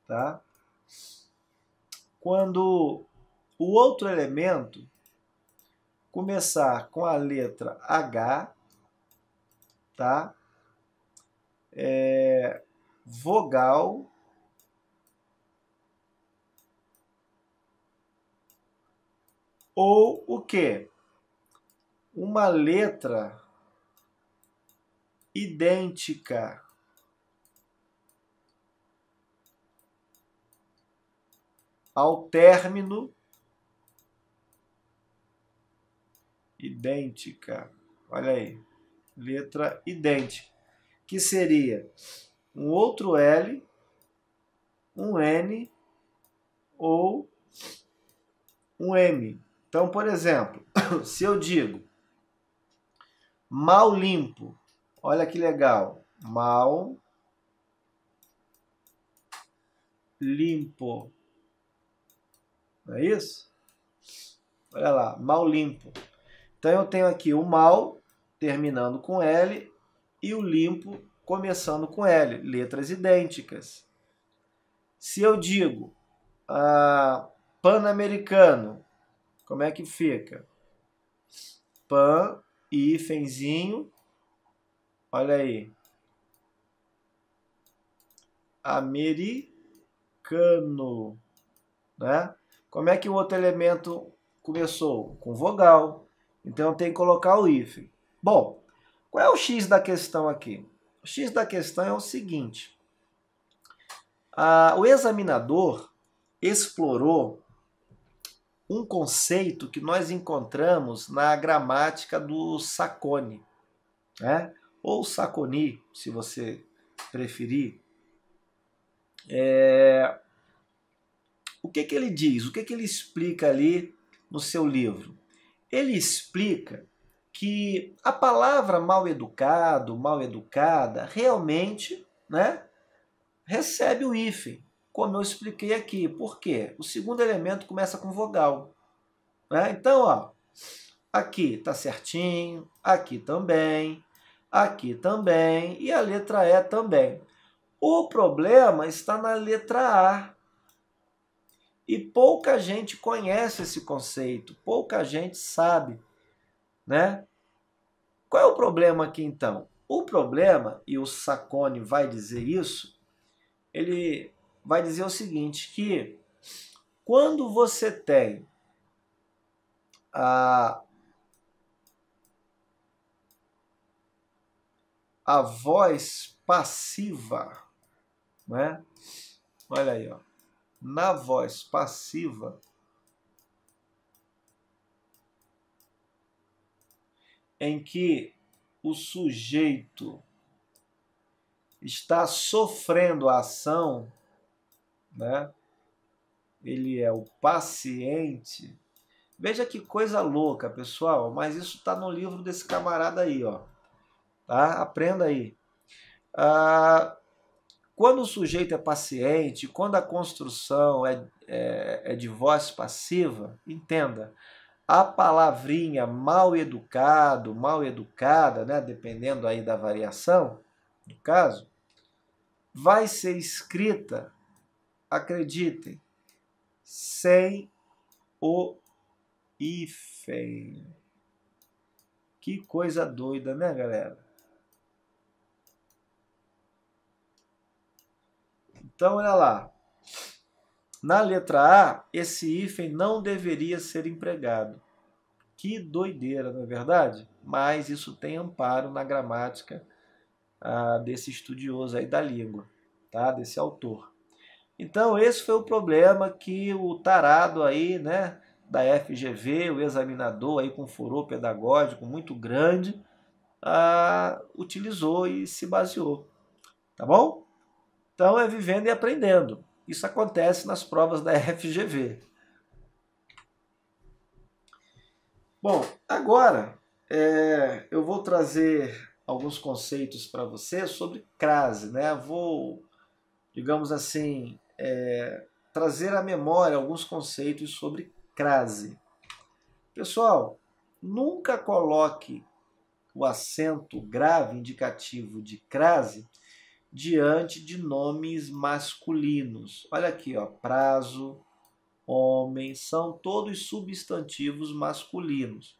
S1: tá? Quando o outro elemento começar com a letra H, tá? Vogal ou o quê? Uma letra idêntica ao término, idêntica, olha aí, letra idêntica, que seria um outro L, um N ou um M. Então, por exemplo, se eu digo mal limpo, olha que legal, mal limpo, não é isso? Olha lá, mal limpo. Então eu tenho aqui o mal terminando com L e o limpo começando com L, letras idênticas. Se eu digo pan-americano, como é que fica? Pan, hífenzinho, olha aí, americano, né? Como é que o outro elemento começou? Com vogal. Então eu tenho que colocar o hífen. Bom, qual é o X da questão aqui? O X da questão é o seguinte. O examinador explorou um conceito que nós encontramos na gramática do Sacconi, né? Ou Sacconi, se você preferir. O que ele diz? O que ele explica ali no seu livro? Ele explica que a palavra mal educado, mal educada, realmente, né, recebe o hífen, como eu expliquei aqui. Por quê? O segundo elemento começa com vogal. Né? Então, ó, aqui está certinho, aqui também, e a letra E também. O problema está na letra A. E pouca gente conhece esse conceito, pouca gente sabe, né? Qual é o problema aqui então? O problema, e o Sacconi vai dizer isso, ele vai dizer o seguinte, que quando você tem a voz passiva, né? Olha aí, ó. Na voz passiva, em que o sujeito está sofrendo a ação, né? ele é o paciente. Veja que coisa louca, pessoal, mas isso está no livro desse camarada aí, ó. Tá? Aprenda aí. Quando o sujeito é paciente, quando a construção é de voz passiva, entenda, a palavrinha mal educado, mal educada, né, dependendo aí da variação, no caso, vai ser escrita, acreditem, sem o hífen. Que coisa doida, né, galera? Então, olha lá. Na letra A, esse hífen não deveria ser empregado. Que doideira, não é verdade? Mas isso tem amparo na gramática desse estudioso aí da língua, tá? Desse autor. Então, esse foi o problema que o tarado aí, né, da FGV, o examinador aí com furor pedagógico muito grande, utilizou e se baseou. Tá bom? Então, é vivendo e aprendendo. Isso acontece nas provas da FGV. Bom, agora eu vou trazer alguns conceitos para você sobre crase, né? Vou, digamos assim, trazer à memória alguns conceitos sobre crase. Pessoal, nunca coloque o acento grave indicativo de crase diante de nomes masculinos. Olha aqui, ó, prazo, homem, são todos substantivos masculinos.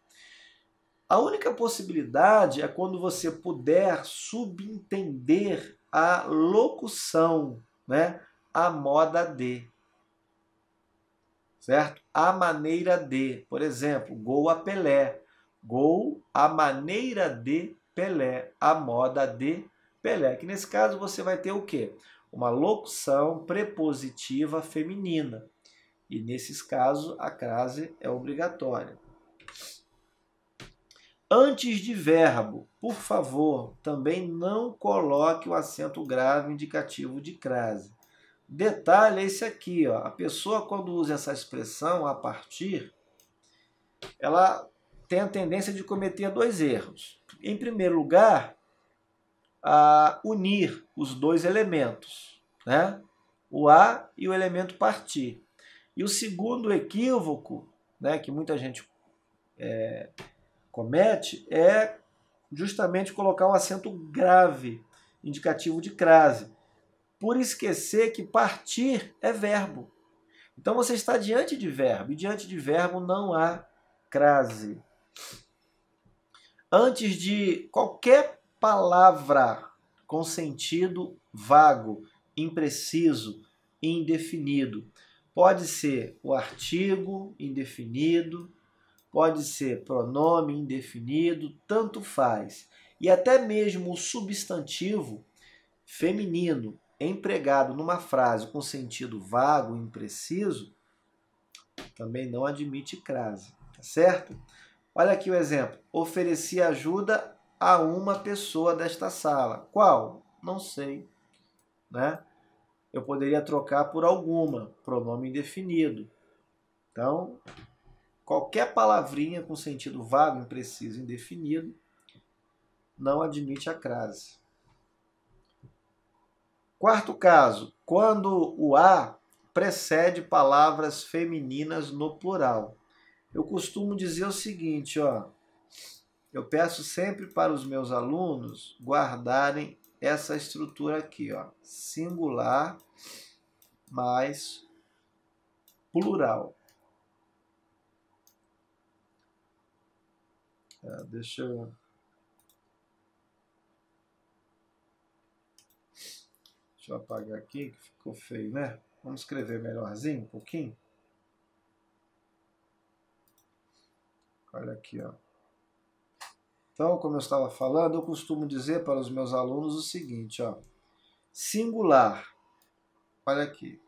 S1: A única possibilidade é quando você puder subentender a locução, né? A moda de. Certo? A maneira de. Por exemplo, gol a Pelé. Gol a maneira de Pelé. A moda de Pelé. Que nesse caso você vai ter o quê? Uma locução prepositiva feminina. E nesses casos a crase é obrigatória. Antes de verbo, por favor, também não coloque o acento grave indicativo de crase. Detalhe é esse aqui, ó. A pessoa quando usa essa expressão a partir, ela tem a tendência de cometer dois erros. Em primeiro lugar, unir os dois elementos, né? O a e o elemento partir. E o segundo equívoco, né, que muita gente comete, é justamente colocar um acento grave, indicativo de crase, por esquecer que partir é verbo. Então você está diante de verbo, e diante de verbo não há crase. Antes de qualquer palavra com sentido vago, impreciso, indefinido, pode ser o artigo indefinido, pode ser pronome indefinido, tanto faz. E até mesmo o substantivo feminino empregado numa frase com sentido vago, impreciso, também não admite crase, tá certo? Olha aqui o exemplo. Ofereci ajuda a uma pessoa desta sala. Qual? Não sei, né? Eu poderia trocar por alguma, pronome indefinido. Então, qualquer palavrinha com sentido vago, impreciso, indefinido, não admite a crase. Quarto caso, quando o a precede palavras femininas no plural. Eu costumo dizer o seguinte, ó, eu peço sempre para os meus alunos guardarem essa estrutura aqui, ó, singular mais plural. Deixa eu apagar aqui, que ficou feio, né? Vamos escrever melhorzinho, um pouquinho. Olha aqui, ó. Então, como eu estava falando, eu costumo dizer para os meus alunos o seguinte, ó. Singular. Olha aqui.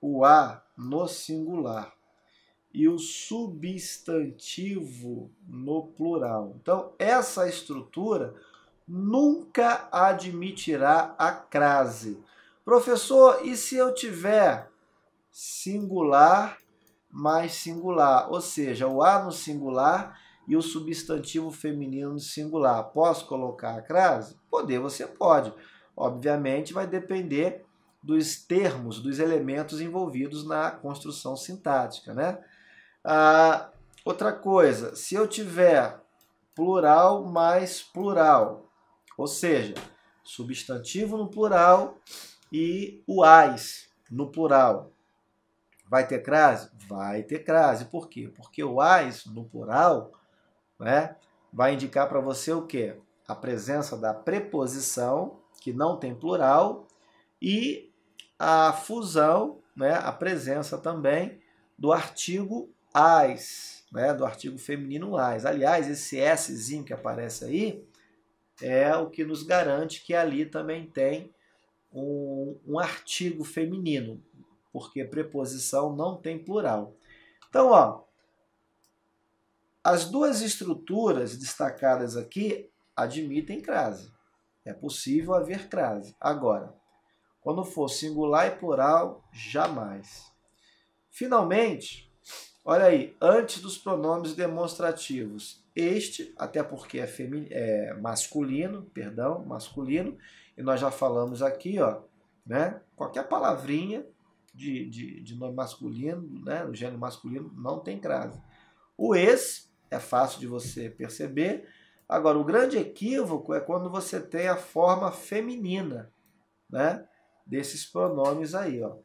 S1: O a no singular. E o substantivo no plural. Então, essa estrutura nunca admitirá a crase. Professor, e se eu tiver singular mais singular, ou seja, o a no singular e o substantivo feminino no singular. Posso colocar a crase? Poder, você pode. Obviamente vai depender dos termos, dos elementos envolvidos na construção sintática, né? Outra coisa, se eu tiver plural mais plural, ou seja, substantivo no plural e o ais no plural, vai ter crase? Vai ter crase. Por quê? Porque o ais no plural, né, vai indicar para você o quê? A presença da preposição, que não tem plural, e a fusão, né, a presença também do artigo as, né, do artigo feminino as. Aliás, esse szinho que aparece aí é o que nos garante que ali também tem um artigo feminino, porque preposição não tem plural. Então, ó, as duas estruturas destacadas aqui admitem crase. É possível haver crase. Agora, quando for singular e plural, jamais. Finalmente, olha aí, antes dos pronomes demonstrativos, este, até porque é masculino, e nós já falamos aqui, ó, né? Qualquer palavrinha de nome masculino, né, no gênero masculino, não tem crase. O ex é fácil de você perceber. Agora, o grande equívoco é quando você tem a forma feminina, né, desses pronomes aí, ó.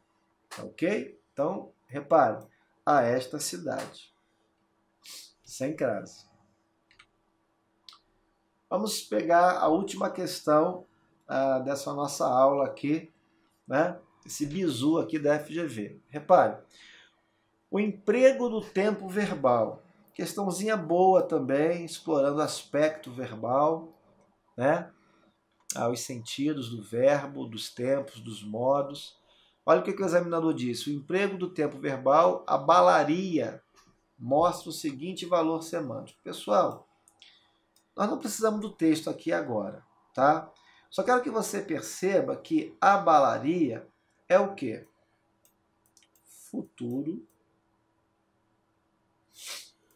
S1: Ok? Então, repare, a esta cidade. Sem crase. Vamos pegar a última questão dessa nossa aula aqui, né? Esse bizu aqui da FGV. Repare, o emprego do tempo verbal. Questãozinha boa também, explorando o aspecto verbal, né? Os sentidos do verbo, dos tempos, dos modos. Olha o que o examinador disse. O emprego do tempo verbal abalaria, mostra o seguinte valor semântico. Pessoal, nós não precisamos do texto aqui agora, tá? Só quero que você perceba que abalaria é o quê? Futuro,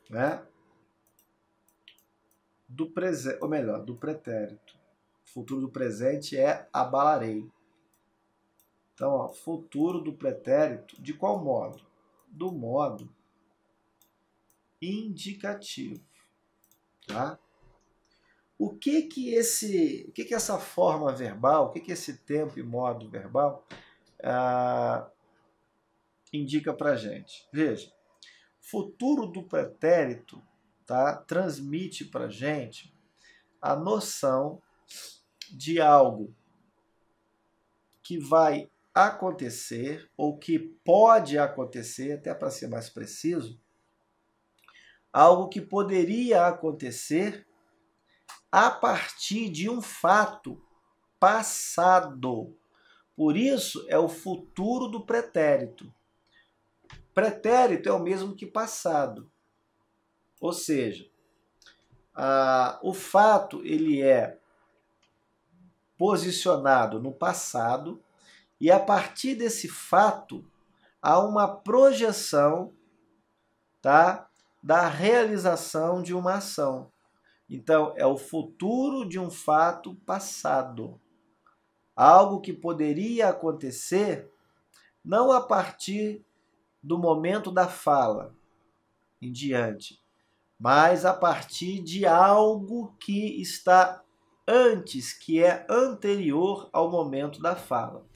S1: né? Do presente, ou melhor, do pretérito. Futuro do presente é abalarei. Então, ó, futuro do pretérito, de qual modo? Do modo indicativo, tá? O que essa forma verbal, o que esse tempo e modo verbal indica para gente? Veja, futuro do pretérito, tá, transmite para gente a noção de algo que vai acontecer ou que pode acontecer, até para ser mais preciso, algo que poderia acontecer a partir de um fato passado. Por isso é o futuro do pretérito. Pretérito é o mesmo que passado. Ou seja, o fato ele é posicionado no passado e a partir desse fato há uma projeção, tá, da realização de uma ação. Então, é o futuro de um fato passado. Algo que poderia acontecer não a partir do momento da fala em diante, mas a partir de algo que está antes, que é anterior ao momento da fala.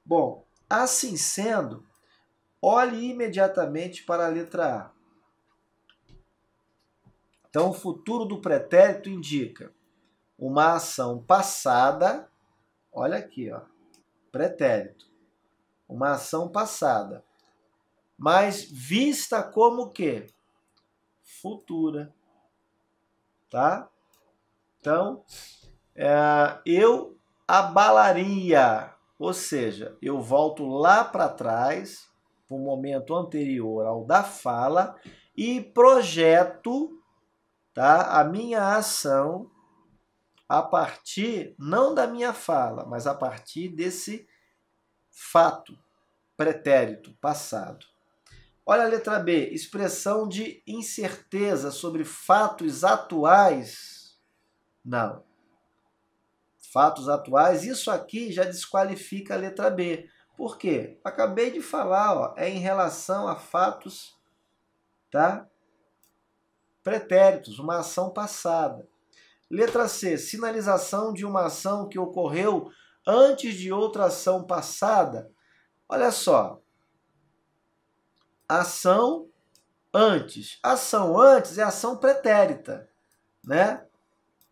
S1: Bom, assim sendo, olhe imediatamente para a letra A. Então, o futuro do pretérito indica uma ação passada, olha aqui, ó, pretérito, uma ação passada, mas vista como o quê? Futura, tá? Então, eu abalaria, ou seja, eu volto lá para trás, para o momento anterior ao da fala, e projeto, tá, a minha ação a partir, não da minha fala, mas a partir desse fato, pretérito, passado. Olha a letra B, expressão de incerteza sobre fatos atuais. Não. Fatos atuais, isso aqui já desqualifica a letra B. Por quê? Acabei de falar, ó, é em relação a fatos, tá? Pretéritos, uma ação passada. Letra C, sinalização de uma ação que ocorreu antes de outra ação passada. Olha só, ação antes. Ação antes é ação pretérita, né?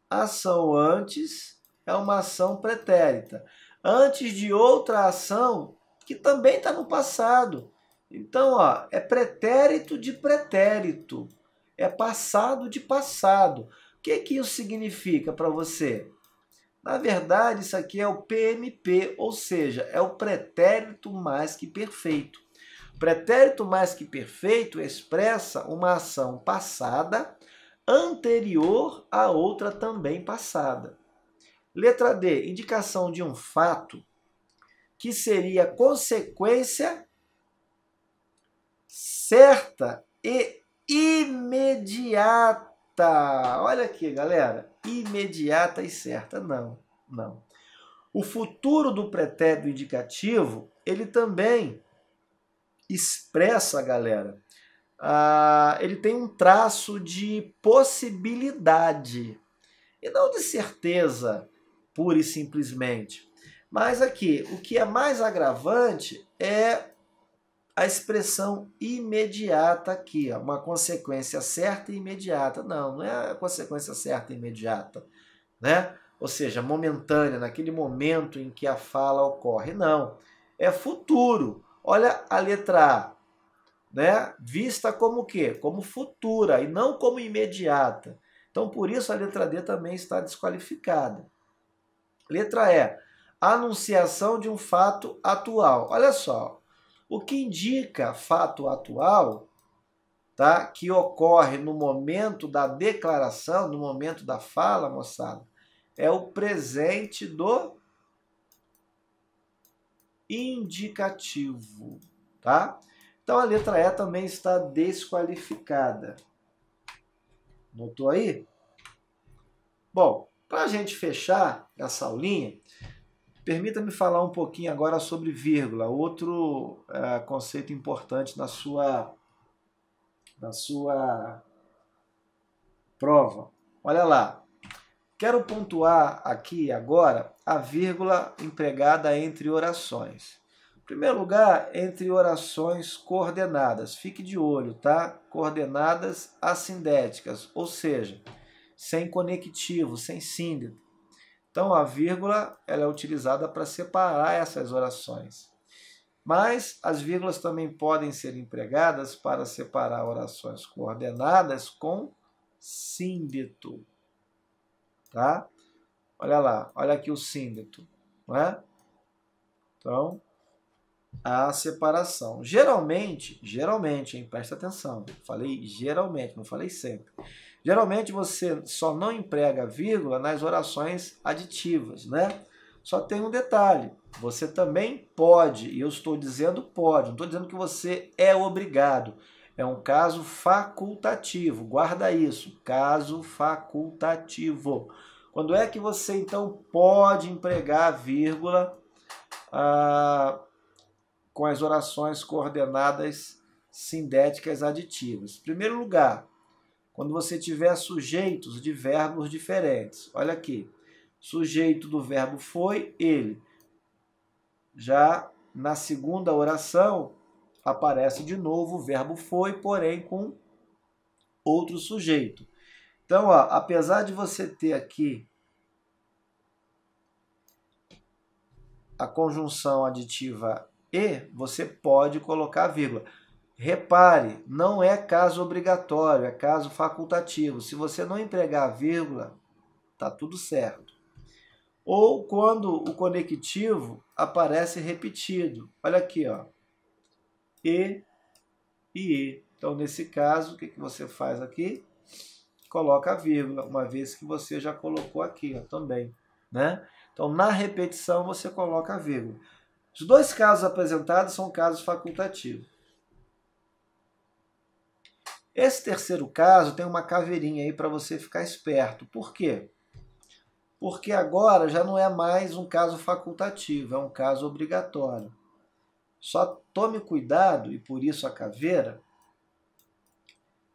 S1: Ação antes é uma ação pretérita. Antes de outra ação que também está no passado. Então, ó, é pretérito de pretérito. É passado de passado. O que isso significa para você? Na verdade, isso aqui é o PMP, ou seja, é o pretérito mais que perfeito. Pretérito mais que perfeito expressa uma ação passada anterior a outra também passada. Letra D, indicação de um fato que seria consequência certa e imediata. Olha aqui, galera, imediata e certa, não. O futuro do pretérito indicativo, ele também expressa, galera, ele tem um traço de possibilidade e não de certeza, pura e simplesmente. Mas aqui, o que é mais agravante é a expressão imediata aqui, ó, uma consequência certa e imediata. Não é a consequência certa e imediata, né? Ou seja, momentânea, naquele momento em que a fala ocorre. Não, é futuro. Olha a letra A, né? Vista como o quê? Como futura e não como imediata. Então, por isso a letra D também está desqualificada. Letra E, anunciação de um fato atual. Olha só, o que indica fato atual, tá? Que ocorre no momento da declaração, no momento da fala, moçada, é o presente do indicativo, tá? Então a letra E também está desqualificada. Notou aí? Bom, para a gente fechar essa aulinha, permita-me falar um pouquinho agora sobre vírgula, outro conceito importante na sua prova. Olha lá, quero pontuar aqui agora a vírgula empregada entre orações. Em primeiro lugar, entre orações coordenadas. Fique de olho, tá? Coordenadas assindéticas, ou seja, sem conectivo, sem síndeto. Então, a vírgula ela é utilizada para separar essas orações. Mas as vírgulas também podem ser empregadas para separar orações coordenadas com síndeto. Tá? Olha lá, olha aqui o síndeto. Não é? Então, a separação. Geralmente, hein, presta atenção. Falei geralmente, não falei sempre. Geralmente você só não emprega vírgula nas orações aditivas, né? Só tem um detalhe, você também pode, e eu estou dizendo pode, não estou dizendo que você é obrigado. É um caso facultativo, guarda isso, caso facultativo. Quando é que você então pode empregar vírgula com as orações coordenadas sindéticas aditivas? Em primeiro lugar, quando você tiver sujeitos de verbos diferentes. Olha aqui, sujeito do verbo foi, ele. Já na segunda oração, aparece de novo o verbo foi, porém com outro sujeito. Então, ó, apesar de você ter aqui a conjunção aditiva e, você pode colocar vírgula. Repare, não é caso obrigatório, é caso facultativo. Se você não empregar a vírgula, tá tudo certo. Ou quando o conectivo aparece repetido. Olha aqui, ó. E. Então, nesse caso, o que você faz aqui? Coloca a vírgula, uma vez que você já colocou aqui, ó, também, né? Então, na repetição, você coloca a vírgula. Os dois casos apresentados são casos facultativos. Esse terceiro caso tem uma caveirinha aí para você ficar esperto. Por quê? Porque agora já não é mais um caso facultativo, é um caso obrigatório. Só tome cuidado, e por isso a caveira,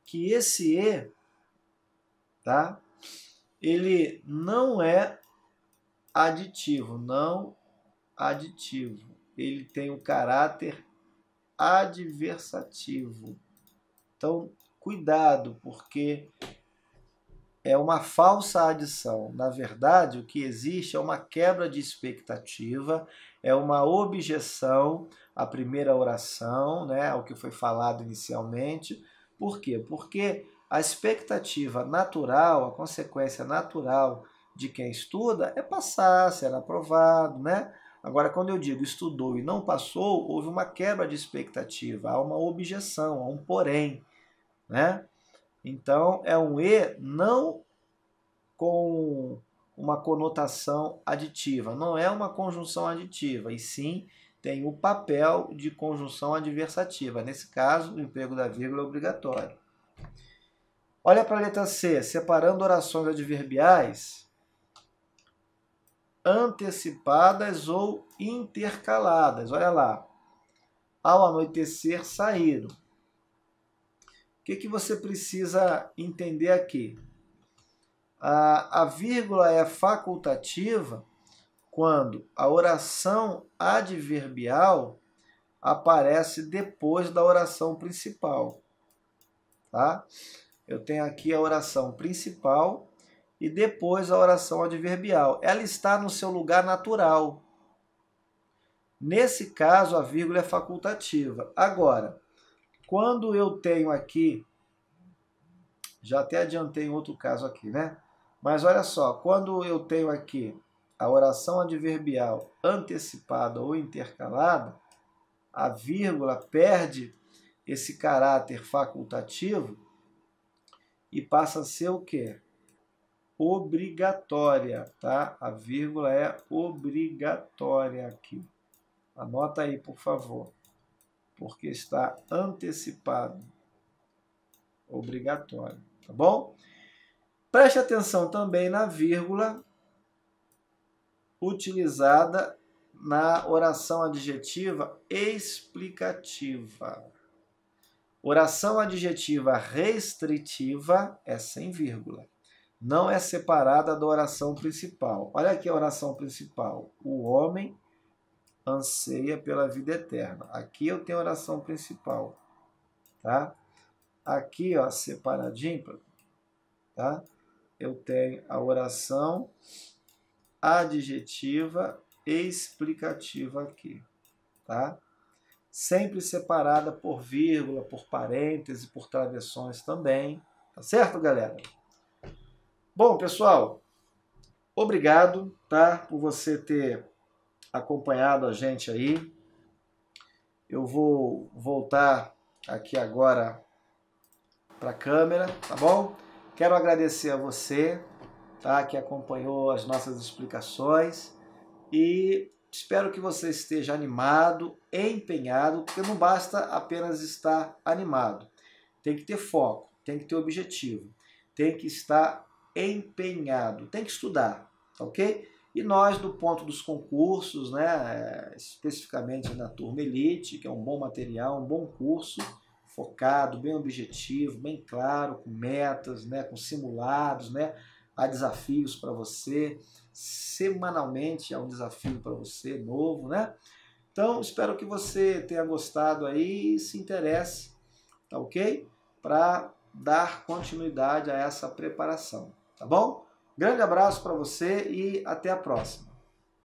S1: que esse E, tá? Ele não é aditivo, não aditivo. Ele tem o caráter adversativo. Então, cuidado, porque é uma falsa adição. Na verdade, o que existe é uma quebra de expectativa, é uma objeção à primeira oração, né, ao que foi falado inicialmente. Por quê? Porque a expectativa natural, a consequência natural de quem estuda é passar, ser aprovado, né? Agora, quando eu digo estudou e não passou, houve uma quebra de expectativa, há uma objeção, há um porém, né? Então, é um E não com uma conotação aditiva, não é uma conjunção aditiva, e sim tem o papel de conjunção adversativa. Nesse caso, o emprego da vírgula é obrigatório. Olha para a letra C, separando orações adverbiais antecipadas ou intercaladas. Olha lá. Ao anoitecer, saíram. O que você precisa entender aqui? A vírgula é facultativa quando a oração adverbial aparece depois da oração principal. Tá? Eu tenho aqui a oração principal e depois a oração adverbial. Ela está no seu lugar natural. Nesse caso, a vírgula é facultativa. Agora, quando eu tenho aqui, já até adiantei em outro caso aqui, né? Mas olha só, quando eu tenho aqui a oração adverbial antecipada ou intercalada, a vírgula perde esse caráter facultativo e passa a ser o quê? Obrigatória, tá? A vírgula é obrigatória aqui. Anota aí, por favor, porque está antecipado. Obrigatório, tá bom? Preste atenção também na vírgula utilizada na oração adjetiva explicativa. Oração adjetiva restritiva é sem vírgula. Não é separada da oração principal. Olha aqui a oração principal. O homem anseia pela vida eterna. Aqui eu tenho a oração principal, tá? Aqui, ó, separadinho, tá? Eu tenho a oração adjetiva explicativa aqui, tá? Sempre separada por vírgula, por parêntese, por travessões também, tá certo, galera? Bom, pessoal, obrigado, tá, por você ter acompanhado a gente aí. Eu vou voltar aqui agora para a câmera, tá bom? Quero agradecer a você, tá, que acompanhou as nossas explicações e espero que você esteja animado, empenhado, porque não basta apenas estar animado. Tem que ter foco, tem que ter objetivo, tem que estar empenhado, tem que estudar, tá ok? E nós, do ponto dos concursos, né, especificamente na Turma Elite, que é um bom material, um bom curso, focado, bem objetivo, bem claro, com metas, né, com simulados, né, há desafios para você, semanalmente há um desafio para você novo, né? Então, espero que você tenha gostado aí e se interesse, tá ok? Para dar continuidade a essa preparação, tá bom? Grande abraço para você e até a próxima.